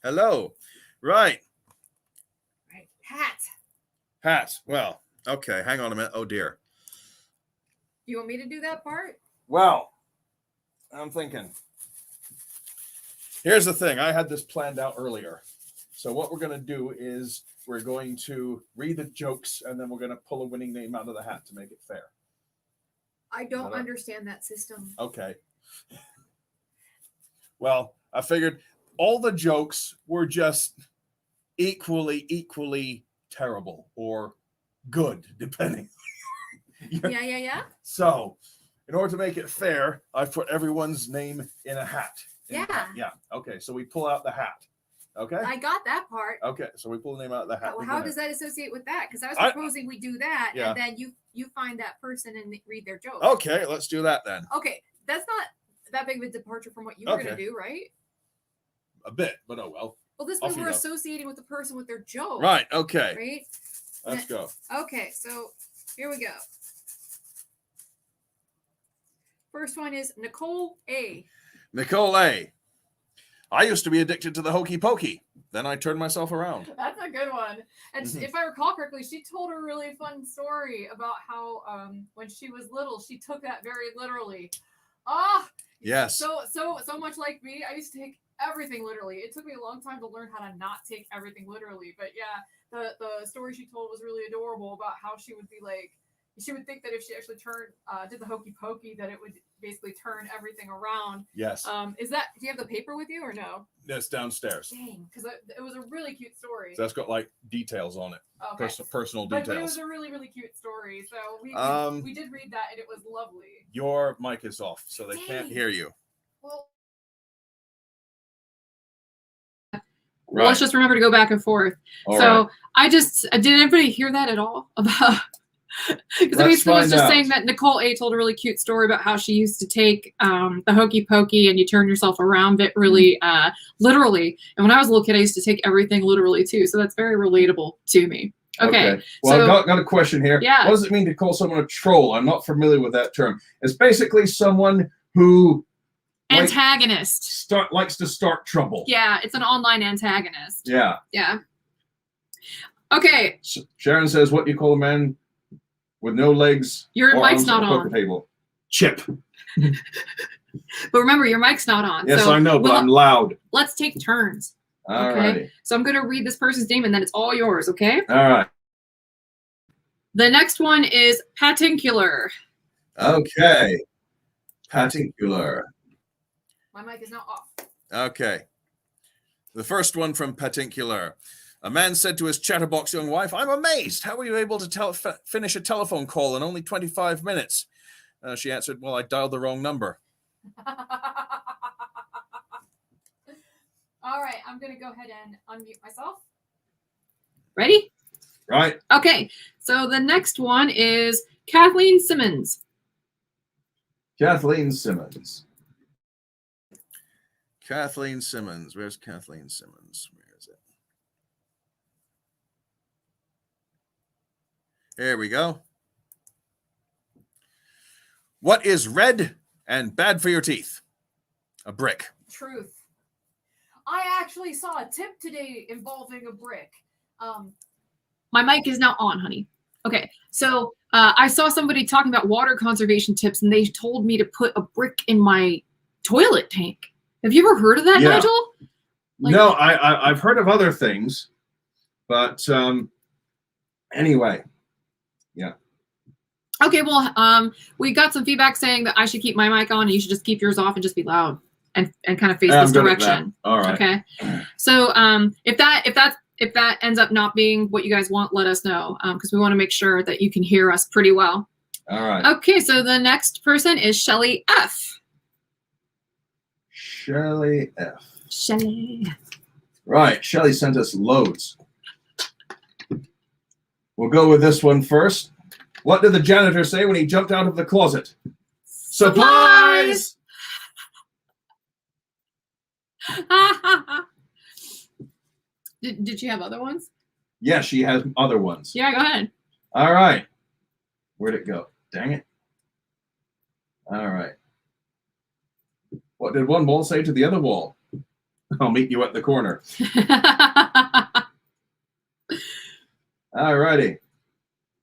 Hello. Right. Right. Hat. Hat. Well, okay. Hang on a minute. Oh, dear. You want me to do that part? Well, I'm thinking. Here's the thing. I had this planned out earlier. So what we're going to do is we're going to read the jokes and then we're going to pull a winning name out of the hat to make it fair. I don't understand that system. Okay. Well, I figured all the jokes were just equally terrible or good, depending. Yeah. So, in order to make it fair, I've put everyone's name in a hat. Yeah. Yeah. Okay. So we pull out the hat. Okay. I got that part. Okay. So we pull the name out of the hat. Well, We're how gonna- does that associate with that? Because I was I- proposing we do that, Yeah. and then you find that person and read their joke. Okay. Let's do that then. Okay, that's not that big of a departure from what you were gonna Okay. do, right? A bit, but oh well. Well, this Off way you we're go. associating with the person with their joke. Right. Okay. Right. Let's go. Okay, so here we go. First one is Nicole A. Nicole A. I used to be addicted to the hokey pokey. Then I turned myself around. That's a good one. And Mhm. if I recall correctly, she told a really fun story about how when she was little, she took that very literally. Ah, Yes. so much like me. I used to take everything literally. It took me a long time to learn how to not take everything literally. But yeah, the story she told was really adorable about how she would be like, she would think that if she actually did the hokey pokey, that it would basically turn everything around. Yes. Do you have the paper with you or no? That's downstairs. Dang, because it was a really cute story. So that's got like details on it. Okay. Personal But it details. was a really, really cute story. So we did read that and it was lovely. Your mic is off, so they can't Dang. hear you. Well, Right. Let's just remember to go back and forth. All so right. I just did anybody hear that at all about? Because I Let's basically was find just out. saying that Nicole A told a really cute story about how she used to take the hokey pokey and you turn yourself around it really literally. And when I was a little kid, I used to take everything literally too. So that's very relatable to me. Okay. Well, so- I've got a question here. Yeah. What does it mean to call someone a troll? I'm not familiar with that term. It's basically someone who Antagonist. likes to start trouble. Yeah, it's an online antagonist. Yeah. Yeah. Okay, Sharon says, what do you call a man with no legs? your or mic's arms not at a poker on. table? Chip. But remember, your mic's not on. Yes, so I know, but we'll- I'm loud. let's take turns. All Okay. righty. So I'm going to read this person's name and then it's all yours, okay? All right. The next one is patincular. Okay. Patincular. my mic is now off. Okay. The first one from Patincular. A man said to his chatterbox young wife, "I'm amazed. How were you able to finish a telephone call in only 25 minutes?" She answered, "Well, I dialed the wrong number." All right, I'm going to go ahead and unmute myself. Ready? Right. Okay. So the next one is Kathleen Simmons. Kathleen Simmons. Kathleen Simmons. Where's Kathleen Simmons? Where is it? Here we go. What is red and bad for your teeth? A brick. Truth. I actually saw a tip today involving a brick. My mic is now on, honey. Okay. So I saw somebody talking about water conservation tips and they told me to put a brick in my toilet tank. Have you ever heard of that, Yeah. Nigel? Like- No, I've heard of other things, but anyway. Okay, well, we got some feedback saying that I should keep my mic on and you should just keep yours off and just be loud and kind of face Yeah, this I'm good at that. direction. All right. Okay. So if that ends up not being what you guys want, let us know because we want to make sure that you can hear us pretty well. All right. Okay, so the next person is Shelly F. Shelley F. Shelly. Right. Shelley sent us loads. We'll go with this one first. What did the janitor say when he jumped out of the closet? Supplies! Did you have other ones? Yeah, she has other ones. Yeah, go ahead. All right. Where'd it go? Dang it. All right. What did one wall say to the other wall? I'll meet you at the corner. All righty.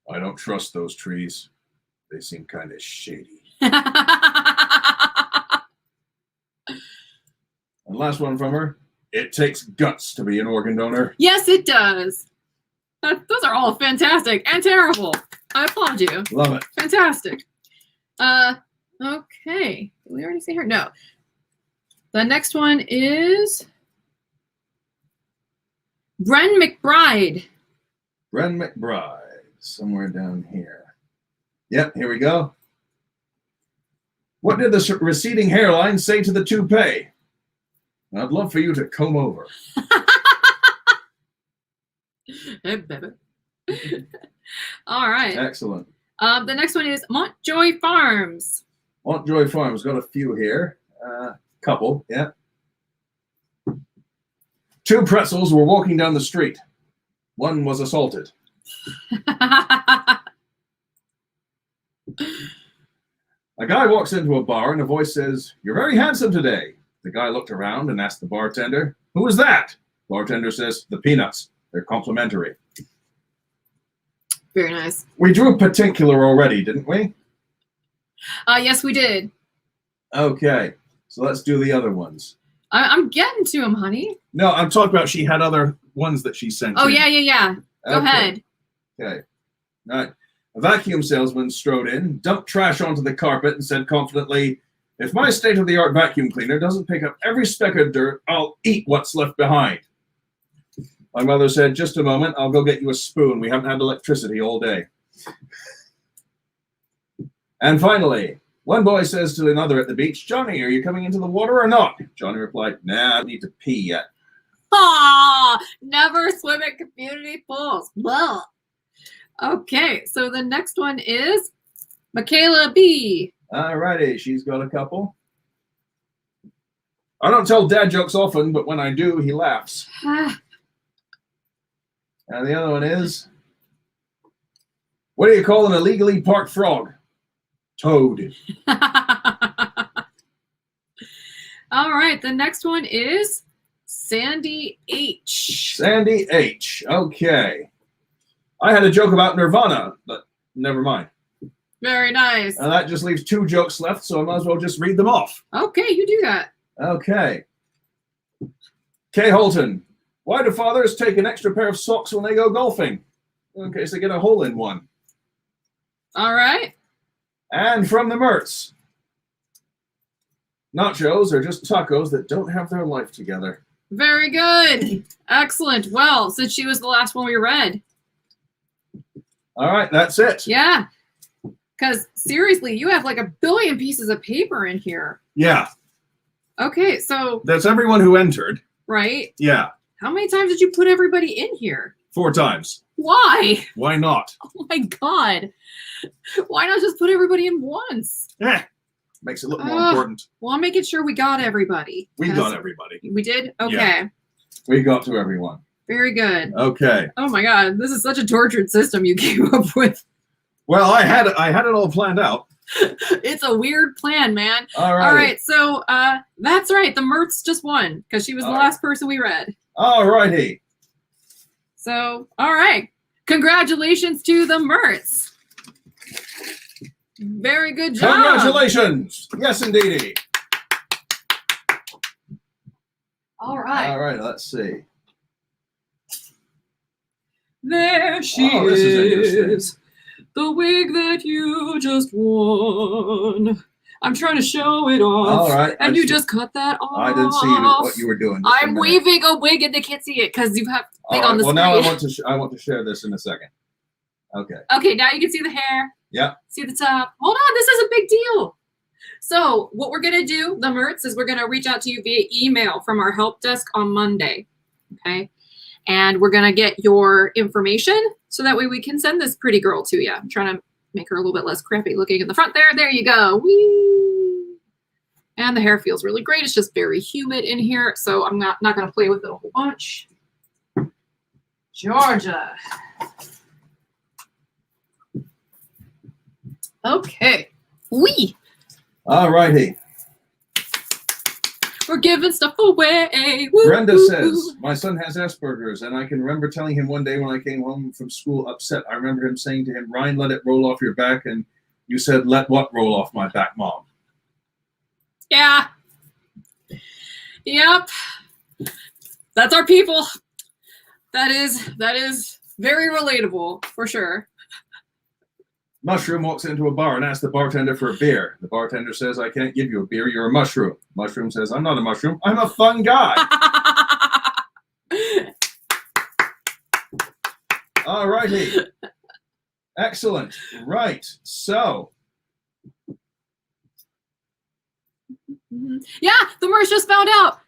I don't trust those trees. They seem kind of shady. And last one from her. It takes guts to be an organ donor. Yes, it does. Those are all fantastic and terrible. I applaud you. Love it. Fantastic. Okay. Did we already say her? No. The next one is Bren McBride. Bren McBride. Somewhere down here. Yep, here we go. What did the receding hairline say to the toupee? I'd love for you to comb over. Hey, baby. All right. Excellent. The next one is Montjoy Farms. Montjoy Farms, got a few here. Couple, yeah. 2 pretzels were walking down the street. One was assaulted. A guy walks into a bar and a voice says, "You're very handsome today." The guy looked around and asked the bartender, "Who is that?" Bartender says, "The peanuts. They're complimentary." Very nice. We drew particular already, didn't we? Yes, we did. Okay, so let's do the other ones. I'm getting to him, honey. No, I'm talking about she had other ones that she sent. Oh, in. yeah. Go Okay. ahead. Okay. All right. A vacuum salesman strode in, dumped trash onto the carpet, and said confidently, "If my state-of-the-art vacuum cleaner doesn't pick up every speck of dirt, I'll eat what's left behind." My mother said, "Just a moment, I'll go get you a spoon. We haven't had electricity all day." And finally, one boy says to another at the beach, "Johnny, are you coming into the water or not?" Johnny replied, "Nah, I need to pee yet." Never swim at community pools. Blah. Okay, so the next one is Michaela B. All righty, she's got a couple. I don't tell dad jokes often, but when I do, he laughs. And the other one is, what do you call an illegally parked frog? Toad. All right, the next one is Sandy H. Sandy H. Okay. I had a joke about Nirvana, but never mind. Very nice. And that just leaves 2 jokes left, so I might as well just read them off. Okay, you do that. Okay. Kay Holton. Why do fathers take an extra pair of socks when they go golfing? In case they get a hole in one. All right. And from the Mertz. Nachos are just tacos that don't have their life together. Very good. Excellent. Well, since she was the last one we read. All right, that's it. Yeah. Because seriously, you have like a billion pieces of paper in here. Yeah, Okay, so, that's everyone who entered. right? Yeah, How many times did you put everybody in here? 4 times. Why? Why not? Oh my God. Why not just put everybody in once? Makes it look more important. Well, I'm making sure we got everybody. We 'cause- got everybody. We did? Okay. Yeah. We got to everyone. Very good. Okay. Oh my God. This is such a tortured system you came up with. Well, I had it all planned out. It's a weird plan, man. All right. All right. So that's right. The Mertz just won because she was the All right. last person we read. All righty. So, all right. Congratulations to the Mertz. Very good job. Congratulations. Yes, indeedy. All right. All right, let's see. There she Oh, this is interesting. is. The wig that you just won. I'm trying to show it off. All right. And you just cut that off. I didn't see what you were doing. Just a I'm minute. waving a wig and they can't see it because you have All thing right, on the well, screen. now I want to share this in a second. Okay. Okay, now you can see the hair. Yep. See the top. Hold on, this is a big deal. So what we're gonna do, the Mertz, is we're gonna reach out to you via email from our help desk on Monday. Okay. And we're gonna get your information so that way we can send this pretty girl to you. I'm trying to make her a little bit less crappy looking in the front there. There you go. Whee! And the hair feels really great. It's just very humid in here, so I'm not gonna play with it a whole bunch. Georgia. Okay. Wee. All righty. We're giving stuff away. Woo, Brenda woo, says, woo. my son has Asperger's, and I can remember telling him one day when I came home from school upset, I remember him saying to him, Ryan, let it roll off your back. And you said, let what roll off my back, Mom? Yeah. Yep. That's our people. That is very relatable for sure. Mushroom walks into a bar and asks the bartender for a beer. The bartender says, I can't give you a beer, you're a mushroom. Mushroom says, I'm not a mushroom, I'm a fun guy. All righty. Excellent. Right. So, Yeah, the Mertz just found out.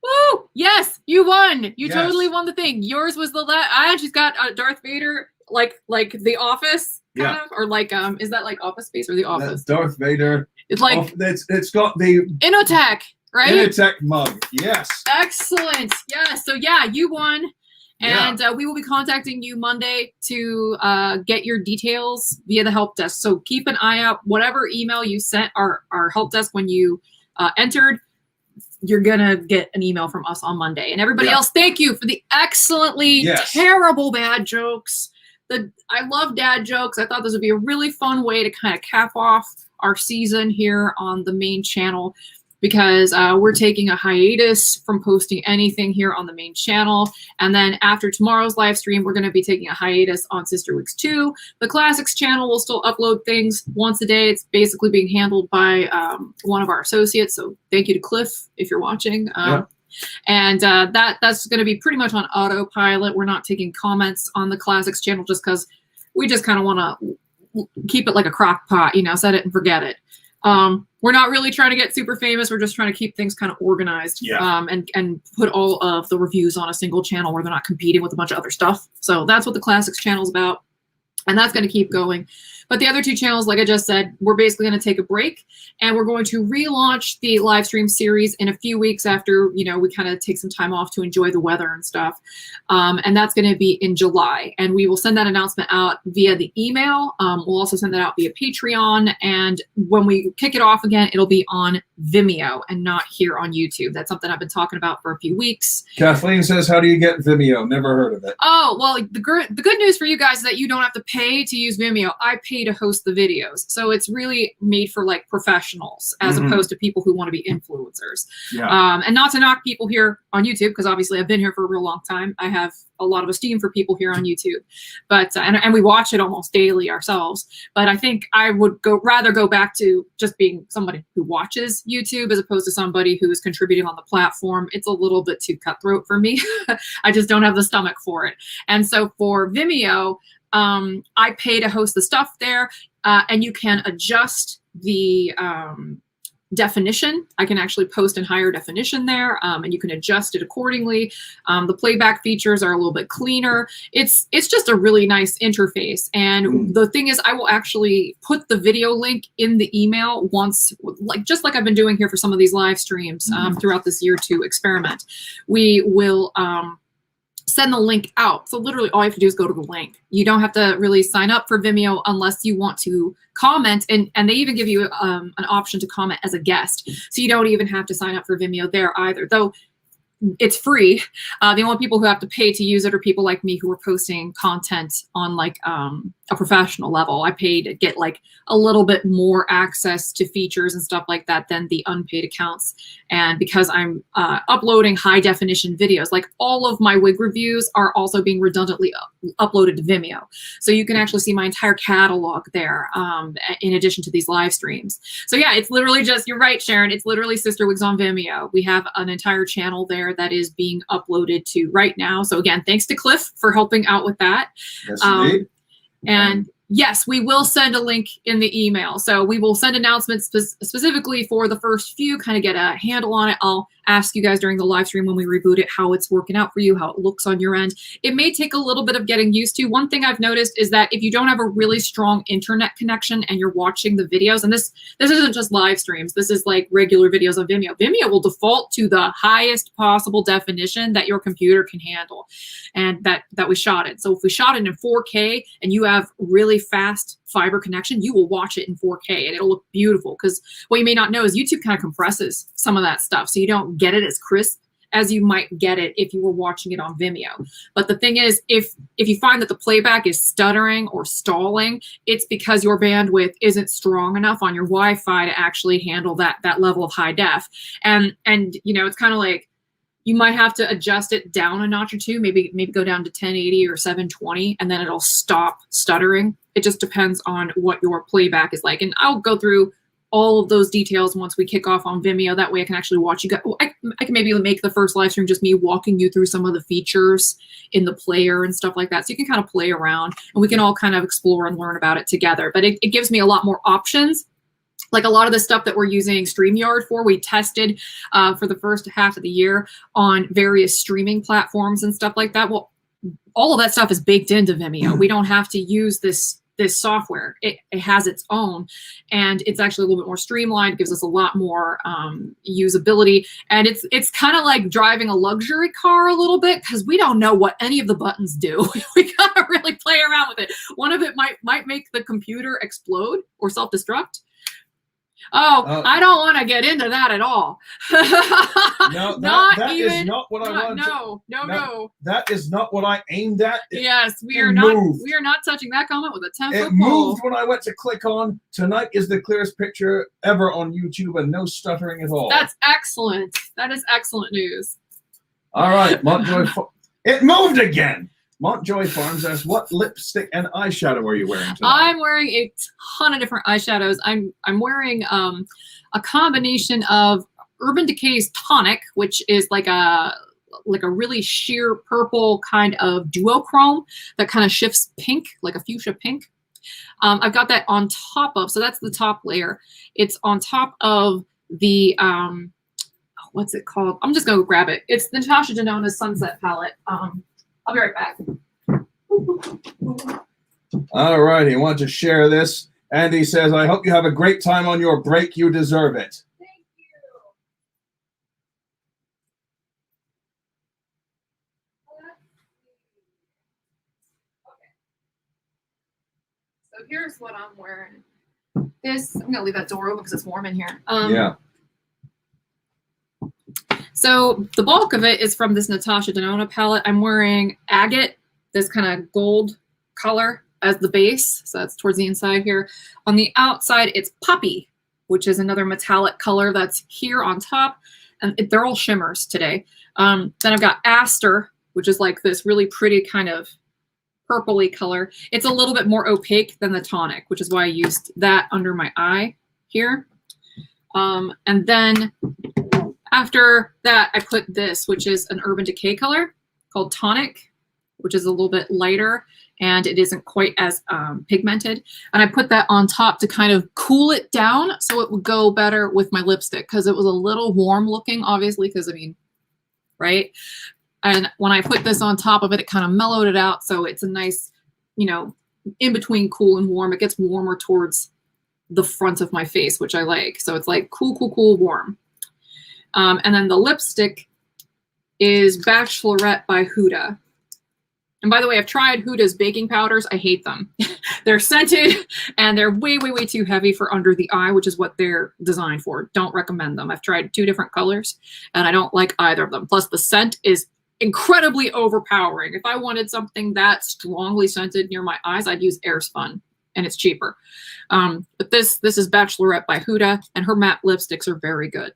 Woo! Yes, you won. You Yes. totally won the thing. Yours was the last. I actually got Darth Vader, like The Office, kind of, or like is that like Office Space or The Office? That's Darth Vader. It's like It's got the Inotech, right? Inotech mug. Yes. Excellent. Yeah. So yeah, you won. And we will be contacting you Monday to get your details via the help desk. So keep an eye out. Whatever email you sent our help desk when you entered, you're going to get an email from us on Monday. And everybody else, thank you for the excellently terrible bad jokes. I love dad jokes. I thought this would be a really fun way to kind of cap off our season here on the main channel, because we're taking a hiatus from posting anything here on the main channel. And then after tomorrow's live stream, we're going to be taking a hiatus on CysterWigs 2. The Classics channel will still upload things once a day. It's basically being handled by one of our associates. So thank you to Cliff if you're watching. And that's going to be pretty much on autopilot. We're not taking comments on the Classics channel just because we just kind of want to keep it like a crock pot, set it and forget it. We're not really trying to get super famous. We're just trying to keep things kind of organized, and put all of the reviews on a single channel where they're not competing with a bunch of other stuff. So that's what the Classics channel is about. And that's going to keep going. But the other two channels, like I just said, we're basically going to take a break, and we're going to relaunch the live stream series in a few weeks after, we kind of take some time off to enjoy the weather and stuff. And that's going to be in July. And we will send that announcement out via the email. We'll also send that out via Patreon. And when we kick it off again, it'll be on Vimeo and not here on YouTube. That's something I've been talking about for a few weeks. Kathleen says, how do you get Vimeo? Never heard of it. Oh, well, the good news for you guys is that you don't have to pay to use Vimeo. I pay to host the videos. So it's really made for like professionals as opposed to people who want to be influencers. And not to knock people here on YouTube, because obviously I've been here for a real long time. I have a lot of esteem for people here on YouTube, but and we watch it almost daily ourselves. But I think I would rather go back to just being somebody who watches YouTube as opposed to somebody who is contributing on the platform. It's a little bit too cutthroat for me. I just don't have the stomach for it. And so for Vimeo, I pay to host the stuff there, and you can adjust the definition. I can actually post in higher definition there, and you can adjust it accordingly. The playback features are a little bit cleaner. It's just a really nice interface. And the thing is, I will actually put the video link in the email once, just like I've been doing here for some of these live streams throughout this year to experiment. We will send the link out. So literally all you have to do is go to the link. You don't have to really sign up for Vimeo unless you want to comment. And they even give you an option to comment as a guest. So you don't even have to sign up for Vimeo there either, though it's free. The only people who have to pay to use it are people like me who are posting content on like a professional level. I pay to get like a little bit more access to features and stuff like that than the unpaid accounts. And because I'm uploading high definition videos, like all of my wig reviews are also being redundantly uploaded to Vimeo. So you can actually see my entire catalog there in addition to these live streams. So yeah, it's literally just, you're right, Sharon, it's literally CysterWigs on Vimeo. We have an entire channel there that is being uploaded to right now. So again, thanks to Cliff for helping out with that. Yes, indeed. And yes, we will send a link in the email. So we will send announcements specifically for the first few, kind of get a handle on it. I'll ask you guys during the live stream when we reboot it how it's working out for you, how it looks on your end. It may take a little bit of getting used to. One thing I've noticed is that if you don't have a really strong internet connection and you're watching the videos, and this isn't just live streams, this is like regular videos on Vimeo. Vimeo will default to the highest possible definition that your computer can handle and that we shot it. So if we shot it in 4K and you have really fast fiber connection, you will watch it in 4K and it'll look beautiful, because what you may not know is YouTube kind of compresses some of that stuff, so you don't get it as crisp as you might get it if you were watching it on Vimeo. But the thing is, if you find that the playback is stuttering or stalling, it's because your bandwidth isn't strong enough on your Wi-Fi to actually handle that level of high def. And you know, it's kind of like you might have to adjust it down a notch or two, maybe go down to 1080 or 720, and then it'll stop stuttering. It just depends on what your playback is like. And I'll go through all of those details once we kick off on Vimeo. That way I can actually watch you guys. I can maybe make the first live stream just me walking you through some of the features in the player and stuff like that. So you can kind of play around and we can all kind of explore and learn about it together. But it gives me a lot more options like a lot of the stuff that we're using StreamYard for, we tested for the first half of the year on various streaming platforms and stuff like that. Well, all of that stuff is baked into Vimeo. We don't have to use this software. It has its own, and it's actually a little bit more streamlined. It gives us a lot more usability, and it's kind of like driving a luxury car a little bit, because we don't know what any of the buttons do. We gotta really play around with it. One of it might make the computer explode or self-destruct. I don't want to get into that at all. No, that is not what I wanted. No. That is not what I aimed at. Yes, we it are not. moved. We are not touching that comment with a 10-foot It pole. moved when I went to click on. Tonight is the clearest picture ever on YouTube, and no stuttering at all. That's excellent. That is excellent news. All right, Montjoy. It moved again. Montjoy Farms asks, what lipstick and eyeshadow are you wearing tonight? I'm wearing a ton of different eyeshadows. I'm wearing a combination of Urban Decay's Tonic, which is like a really sheer purple kind of duochrome that kind of shifts pink, like a fuchsia pink. I've got that on top of, so that's the top layer. It's on top of the what's it called? I'm just gonna grab it. It's the Natasha Denona's Sunset palette. I'll be right back. All right, he wants to share this. Andy says, I hope you have a great time on your break. You deserve it. Thank you. Okay. So here's what I'm wearing. I'm gonna leave that door open because it's warm in here. Yeah. So the bulk of it is from this Natasha Denona palette. I'm wearing agate, this kind of gold color as the base. So that's towards the inside here. On the outside, it's poppy, which is another metallic color that's here on top. And they're all shimmers today. Then I've got aster, which is like this really pretty kind of purpley color. It's a little bit more opaque than the tonic, which is why I used that under my eye here. And then after that, I put this, which is an Urban Decay color called Tonic, which is a little bit lighter and it isn't quite as pigmented. And I put that on top to kind of cool it down so it would go better with my lipstick, because it was a little warm looking, obviously, because I mean, right? And when I put this on top of it, it kind of mellowed it out. So it's a nice, in between cool and warm. It gets warmer towards the front of my face, which I like. So it's like cool, cool, cool, warm. And then the lipstick is Bachelorette by Huda. And by the way, I've tried Huda's baking powders. I hate them. They're scented and they're way, way, way too heavy for under the eye, which is what they're designed for. Don't recommend them. I've tried 2 different colors and I don't like either of them. Plus the scent is incredibly overpowering. If I wanted something that strongly scented near my eyes, I'd use Airspun and it's cheaper. But this is Bachelorette by Huda, and her matte lipsticks are very good.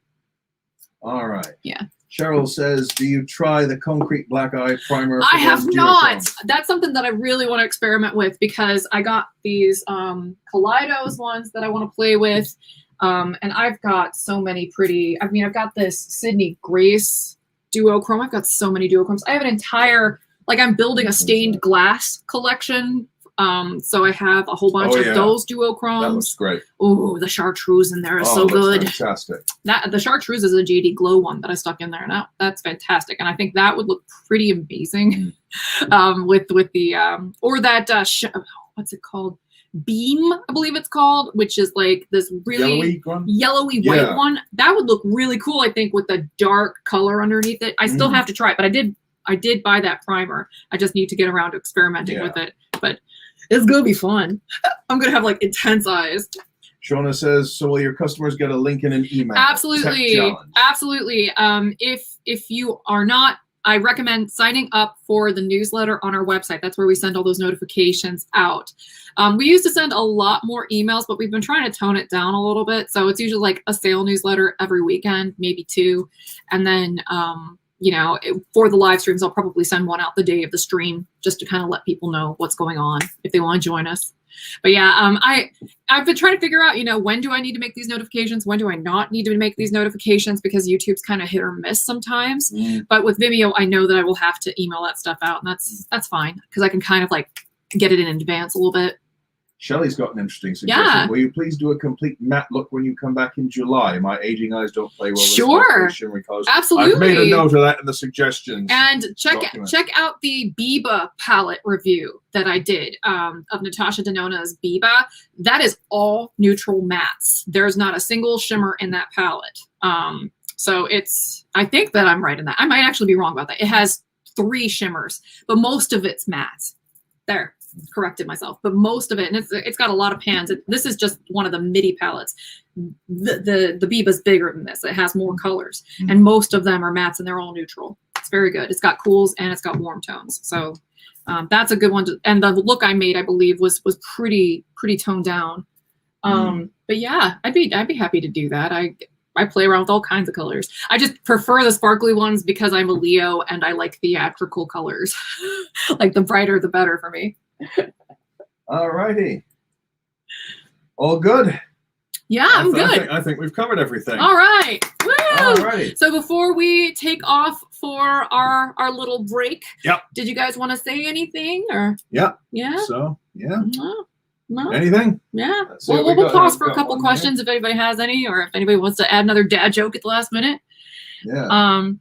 All right. Yeah. Cheryl says, do you try the concrete black eye primer? I have not. That's something that I really want to experiment with, because I got these Kaleidos ones that I want to play with. And I've got so many pretty, I've got this Sydney Grace duochrome. I've got so many duochromes. I have an entire, I'm building a stained glass collection. So I have a whole bunch of those duochromes. That looks great. Oh, the chartreuse in there is so good. Fantastic. The chartreuse is a JD Glow one that I stuck in there. Now that's fantastic, and I think that would look pretty amazing with the or that what's it called? Beam, I believe it's called, which is like this really yellowy white one. That would look really cool, I think, with the dark color underneath it. I still have to try it, but I did buy that primer. I just need to get around to experimenting with it. But it's gonna be fun. I'm gonna have intense eyes. Shona says, so will your customers get a link in an email? Absolutely. Absolutely. If you are not, I recommend signing up for the newsletter on our website. That's where we send all those notifications out. We used to send a lot more emails, but we've been trying to tone it down a little bit. So it's usually like a sale newsletter every weekend, maybe 2. And then, for the live streams, I'll probably send one out the day of the stream just to kind of let people know what's going on if they want to join us. But yeah, I've been trying to figure out, when do I need to make these notifications? When do I not need to make these notifications? Because YouTube's kind of hit or miss sometimes. But with Vimeo, I know that I will have to email that stuff out, and that's fine, because I can kind of get it in advance a little bit. Shelley's got an interesting suggestion. Yeah. Will you please do a complete matte look when you come back in July? My aging eyes don't play well with Sure. shimmery colors. Absolutely. I've made a note of that in the suggestions. And check document. out the Biba palette review that I did of Natasha Denona's Biba. That is all neutral mattes. There's not a single shimmer in that palette. So I think that I'm right in that. I might actually be wrong about that. It has 3 shimmers, but most of it's mattes. There, corrected myself. But most of it, and it's got a lot of pans. This is just one of the MIDI palettes. The Biba's bigger than this. It has more colors, and most of them are mattes, and they're all neutral. It's very good. It's got cools and it's got warm tones. So that's a good one. And the look I made, I believe, was pretty toned down. But yeah, I'd be happy to do that. I play around with all kinds of colors. I just prefer the sparkly ones because I'm a Leo and I like theatrical colors. Like the brighter, the better for me. All righty. All good? Yeah, I'm good. I think we've covered everything. All right. Woo! All righty. So before we take off for our little break, Yep. Did you guys want to say anything or? Yep. Yeah. So, yeah. No. Anything? Yeah. Let's see what we We'll got. pause I've for a got couple one questions if anybody has any, or if anybody wants to add another dad joke at the last minute. Yeah.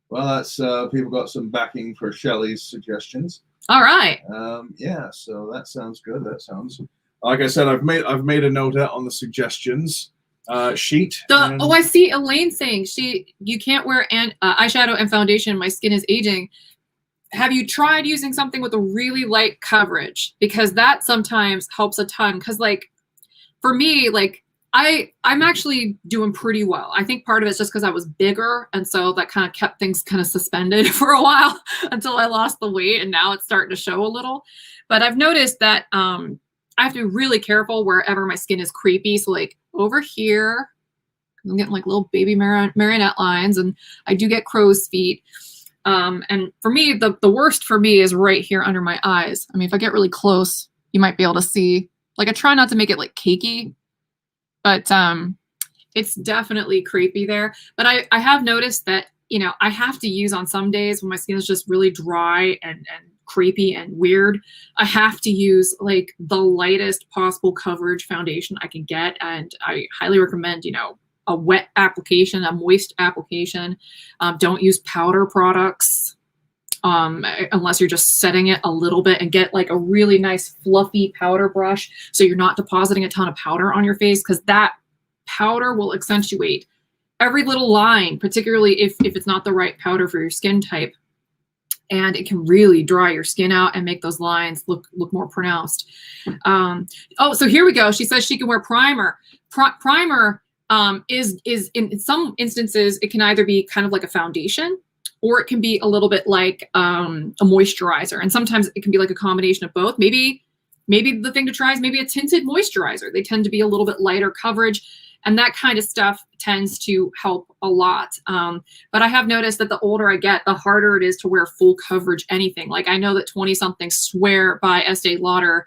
Well, that's people got some backing for Shelley's suggestions. All right. Yeah, so that sounds good. That sounds like I said. I've made a note out on the suggestions sheet. I see Elaine saying you can't wear eyeshadow and foundation. My skin is aging. Have you tried using something with a really light coverage? Because that sometimes helps a ton. Because like for me, like I'm actually doing pretty well. I think part of it's just because I was bigger, and so that kind of kept things kind of suspended for a while until I lost the weight, and now it's starting to show a little. But I've noticed that I have to be really careful wherever my skin is creepy. So like over here, I'm getting like little baby marionette lines, and I do get crow's feet. And for me, the worst for me is right here under my eyes. I mean, if I get really close, you might be able to see. Like I try not to make it like cakey, but it's definitely creepy there. But I have noticed that, you know, I have to use on some days when my skin is just really dry and creepy and weird. I have to use like the lightest possible coverage foundation I can get. And I highly recommend, you know, a wet application, a moist application. Don't use powder products unless you're just setting it a little bit, and get like a really nice fluffy powder brush so you're not depositing a ton of powder on your face, because that powder will accentuate every little line, particularly if it's not the right powder for your skin type. And it can really dry your skin out and make those lines look more pronounced. So here we go. She says she can wear primer. Primer is in some instances, it can either be kind of like a foundation, or it can be a little bit like a moisturizer. And sometimes it can be like a combination of both. Maybe the thing to try is maybe a tinted moisturizer. They tend to be a little bit lighter coverage, and that kind of stuff tends to help a lot. But I have noticed that the older I get, the harder it is to wear full coverage anything. Like I know that 20-somethings swear by Estee Lauder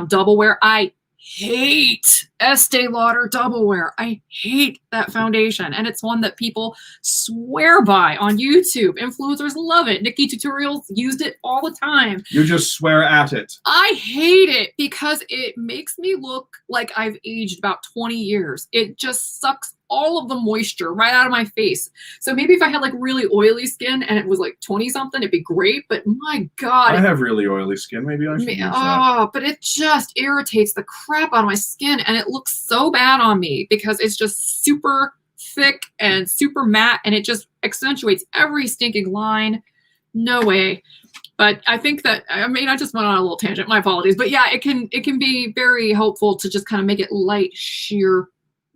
Double Wear. I hate Estee Lauder Double Wear. I hate that foundation, and it's one that people swear by on YouTube. Influencers love it. Nikki Tutorials used it all the time. You just swear at it. I hate it because it makes me look like I've aged about 20 years. It just sucks all of the moisture right out of my face. So maybe if I had like really oily skin and it was like 20-something, it'd be great. But my God. I have really oily skin. Maybe I should use that. But it just irritates the crap out of my skin, and it looks so bad on me because it's just super thick and super matte, and it just accentuates every stinking line. No way. But I think that, I mean, I just went on a little tangent. My apologies. But yeah, it can be very helpful to just kind of make it light, sheer,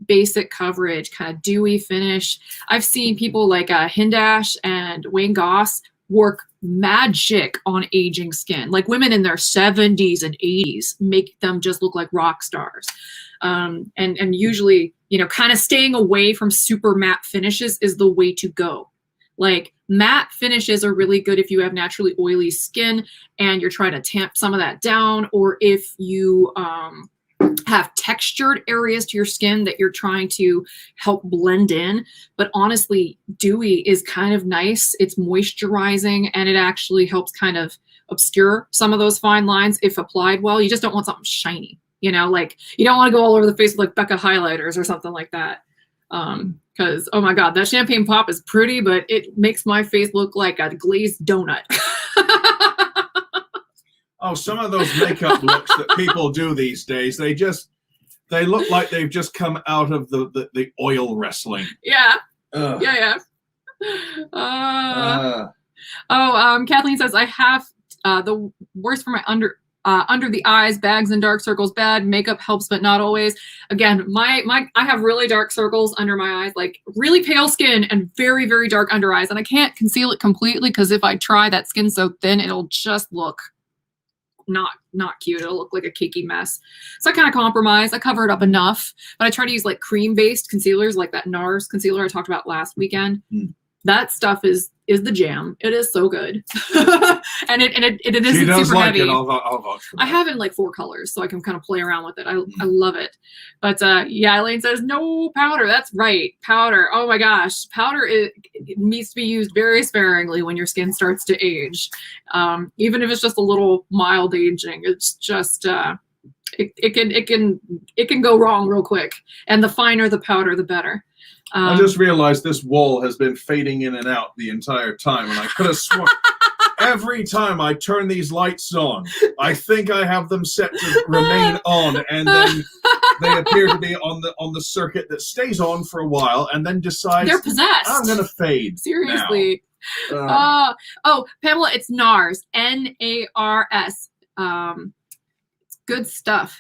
basic coverage, kind of dewy finish. I've seen people like Hindash and Wayne Goss work magic on aging skin. Like women in their 70s and 80s, make them just look like rock stars. And usually, you know, kind of staying away from super matte finishes is the way to go. Like matte finishes are really good if you have naturally oily skin and you're trying to tamp some of that down, or if you have textured areas to your skin that you're trying to help blend in. But honestly, dewy is kind of nice. It's moisturizing, and it actually helps kind of obscure some of those fine lines if applied well. You just don't want something shiny, you know, like you don't want to go all over the face with like Becca highlighters or something like that. Because, oh my God, that champagne pop is pretty, but it makes my face look like a glazed donut. Oh, some of those makeup looks that people do these days, they look like they've just come out of the oil wrestling. Yeah. Ugh. Yeah. Kathleen says, I have the worst for my under the eyes, bags and dark circles. Bad makeup helps, but not always. Again, I have really dark circles under my eyes, like really pale skin and very, very dark under eyes. And I can't conceal it completely because if I try, that skin's so thin, it'll just look not cute. It'll look like a cakey mess. So I kind of compromise. I cover it up enough, but I try to use like cream-based concealers, like that NARS concealer I talked about last weekend. That stuff is the jam. It is so good. and it isn't She does super like heavy. it. I'll vouch for that. I have it in like 4 colors, so I can kind of play around with it. I love it. But yeah, Elaine says no powder. That's right, powder. Oh my gosh, powder it needs to be used very sparingly when your skin starts to age. Even if it's just a little mild aging, it's just it can go wrong real quick. And the finer the powder, the better. I just realized this wall has been fading in and out the entire time, and I could have sworn every time I turn these lights on, I think I have them set to remain on, and then they appear to be on the circuit that stays on for a while, and then decides they're possessed. I'm gonna fade. Seriously. Now. Oh, Pamela, it's NARS. NARS. It's good stuff.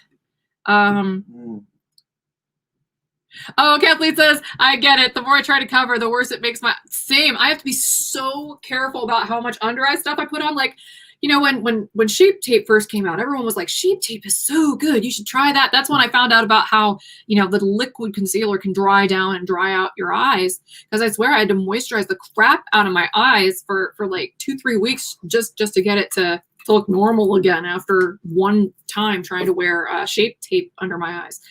Oh, Kathleen says, I get it. The more I try to cover, the worse it makes my... Same. I have to be so careful about how much under eye stuff I put on. Like, you know, when Shape Tape first came out, everyone was like, Shape Tape is so good. You should try that. That's when I found out about how, you know, the liquid concealer can dry down and dry out your eyes. Because I swear I had to moisturize the crap out of my eyes for like 2-3 weeks just to get it to look normal again after one time trying to wear Shape Tape under my eyes.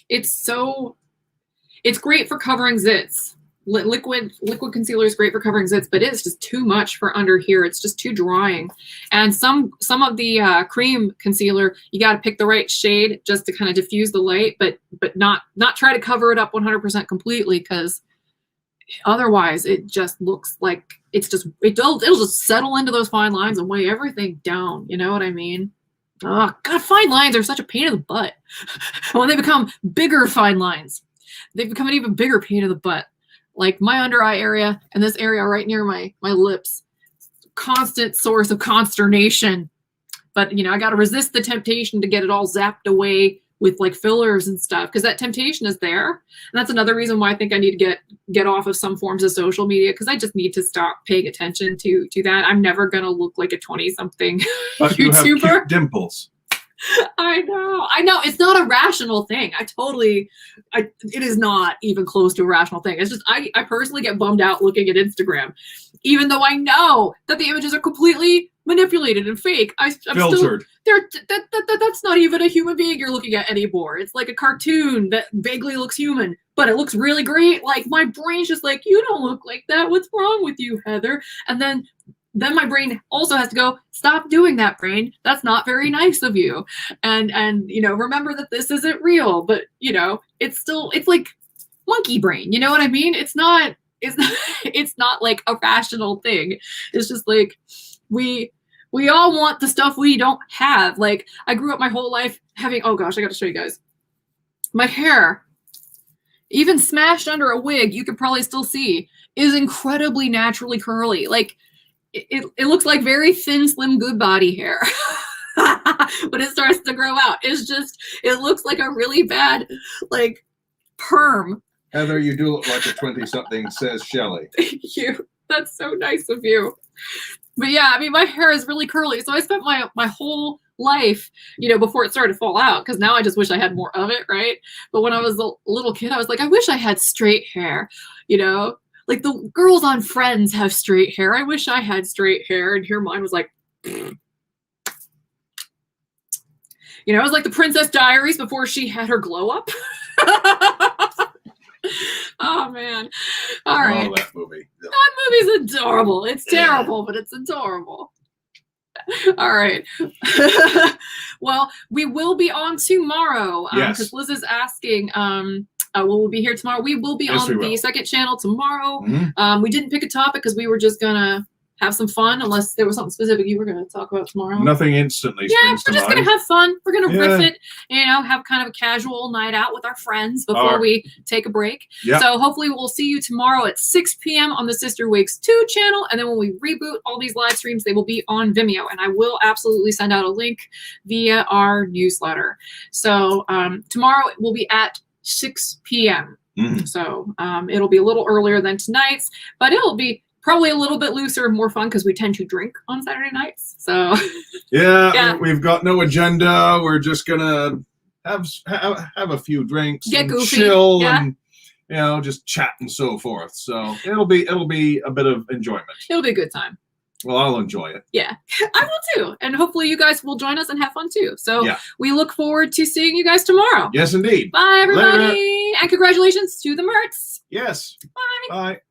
It's great for covering zits. Liquid concealer is great for covering zits, but it's just too much for under here. It's just too drying. And some of the cream concealer, you got to pick the right shade just to kind of diffuse the light, but not try to cover it up 100% completely, because otherwise it just looks like it'll just settle into those fine lines and weigh everything down. You know what I mean? Oh, God, fine lines are such a pain in the butt. When they become bigger fine lines, they become an even bigger pain in the butt. Like my under eye area and this area right near my lips, constant source of consternation. But, you know, I got to resist the temptation to get it all zapped away with like fillers and stuff, because that temptation is there. And that's another reason why I think I need to get off of some forms of social media, because I just need to stop paying attention to that. I'm never going to look like a 20-something But you have YouTuber. cute dimples. I know. It's not a rational thing. It is not even close to a rational thing. It's just, I personally get bummed out looking at Instagram, even though I know that the images are completely manipulated and fake. I'm Filtered. That's not even a human being you're looking at anymore. It's like a cartoon that vaguely looks human, but it looks really great. Like my brain's just like, you don't look like that. What's wrong with you, Heather? And then my brain also has to go, stop doing that, brain. That's not very nice of you. And you know, remember that this isn't real, but you know, it's like monkey brain. You know what I mean? It's not like a rational thing. It's just like we all want the stuff we don't have. Like I grew up my whole life having, oh gosh, I got to show you guys. My hair, even smashed under a wig, you could probably still see, is incredibly naturally curly. Like it looks like very thin, slim, good body hair. But it starts to grow out. It looks like a really bad, like, perm. Heather, you do look like a 20-something, says Shelley. Thank you. That's so nice of you. But yeah, I mean, my hair is really curly. So I spent my whole life, you know, before it started to fall out, because now I just wish I had more of it, right? But when I was a little kid, I was like, I wish I had straight hair, you know? Like the girls on Friends have straight hair. I wish I had straight hair. And here mine was like, you know, it was like the Princess Diaries before she had her glow up. Oh, man. All right. Oh, that movie. That movie's adorable. It's terrible, but it's adorable. All right. Well, we will be on tomorrow because Yes. Liz is asking. Will we be here tomorrow? We will be Yes, we on the will. second channel tomorrow. Mhm. We didn't pick a topic because we were just gonna have some fun, unless there was something specific you were gonna talk about tomorrow. Nothing instantly Yeah, springs we're to just mind. gonna have fun. We're gonna riff Yeah. it, have kind of a casual night out with our friends before Or- we take a break. Yeah. So hopefully we'll see you tomorrow at 6 p.m. on the CysterWigs 2 channel, and then when we reboot all these live streams, they will be on Vimeo, and I will absolutely send out a link via our newsletter. So tomorrow it will be at 6 p.m. Mhm. So it'll be a little earlier than tonight's, but it'll be probably a little bit looser and more fun because we tend to drink on Saturday nights. So Yeah, we've got no agenda. We're just gonna have a few drinks, Get and goofy, chill, yeah. and just chat and so forth. So it'll be a bit of enjoyment. it'll be a good time. Well, I'll enjoy it. Yeah, I will too. And hopefully you guys will join us and have fun too. So Yeah. we look forward to seeing you guys tomorrow. Yes, indeed. Bye, everybody. Later. And congratulations to the Mertz. Yes. Bye. Bye.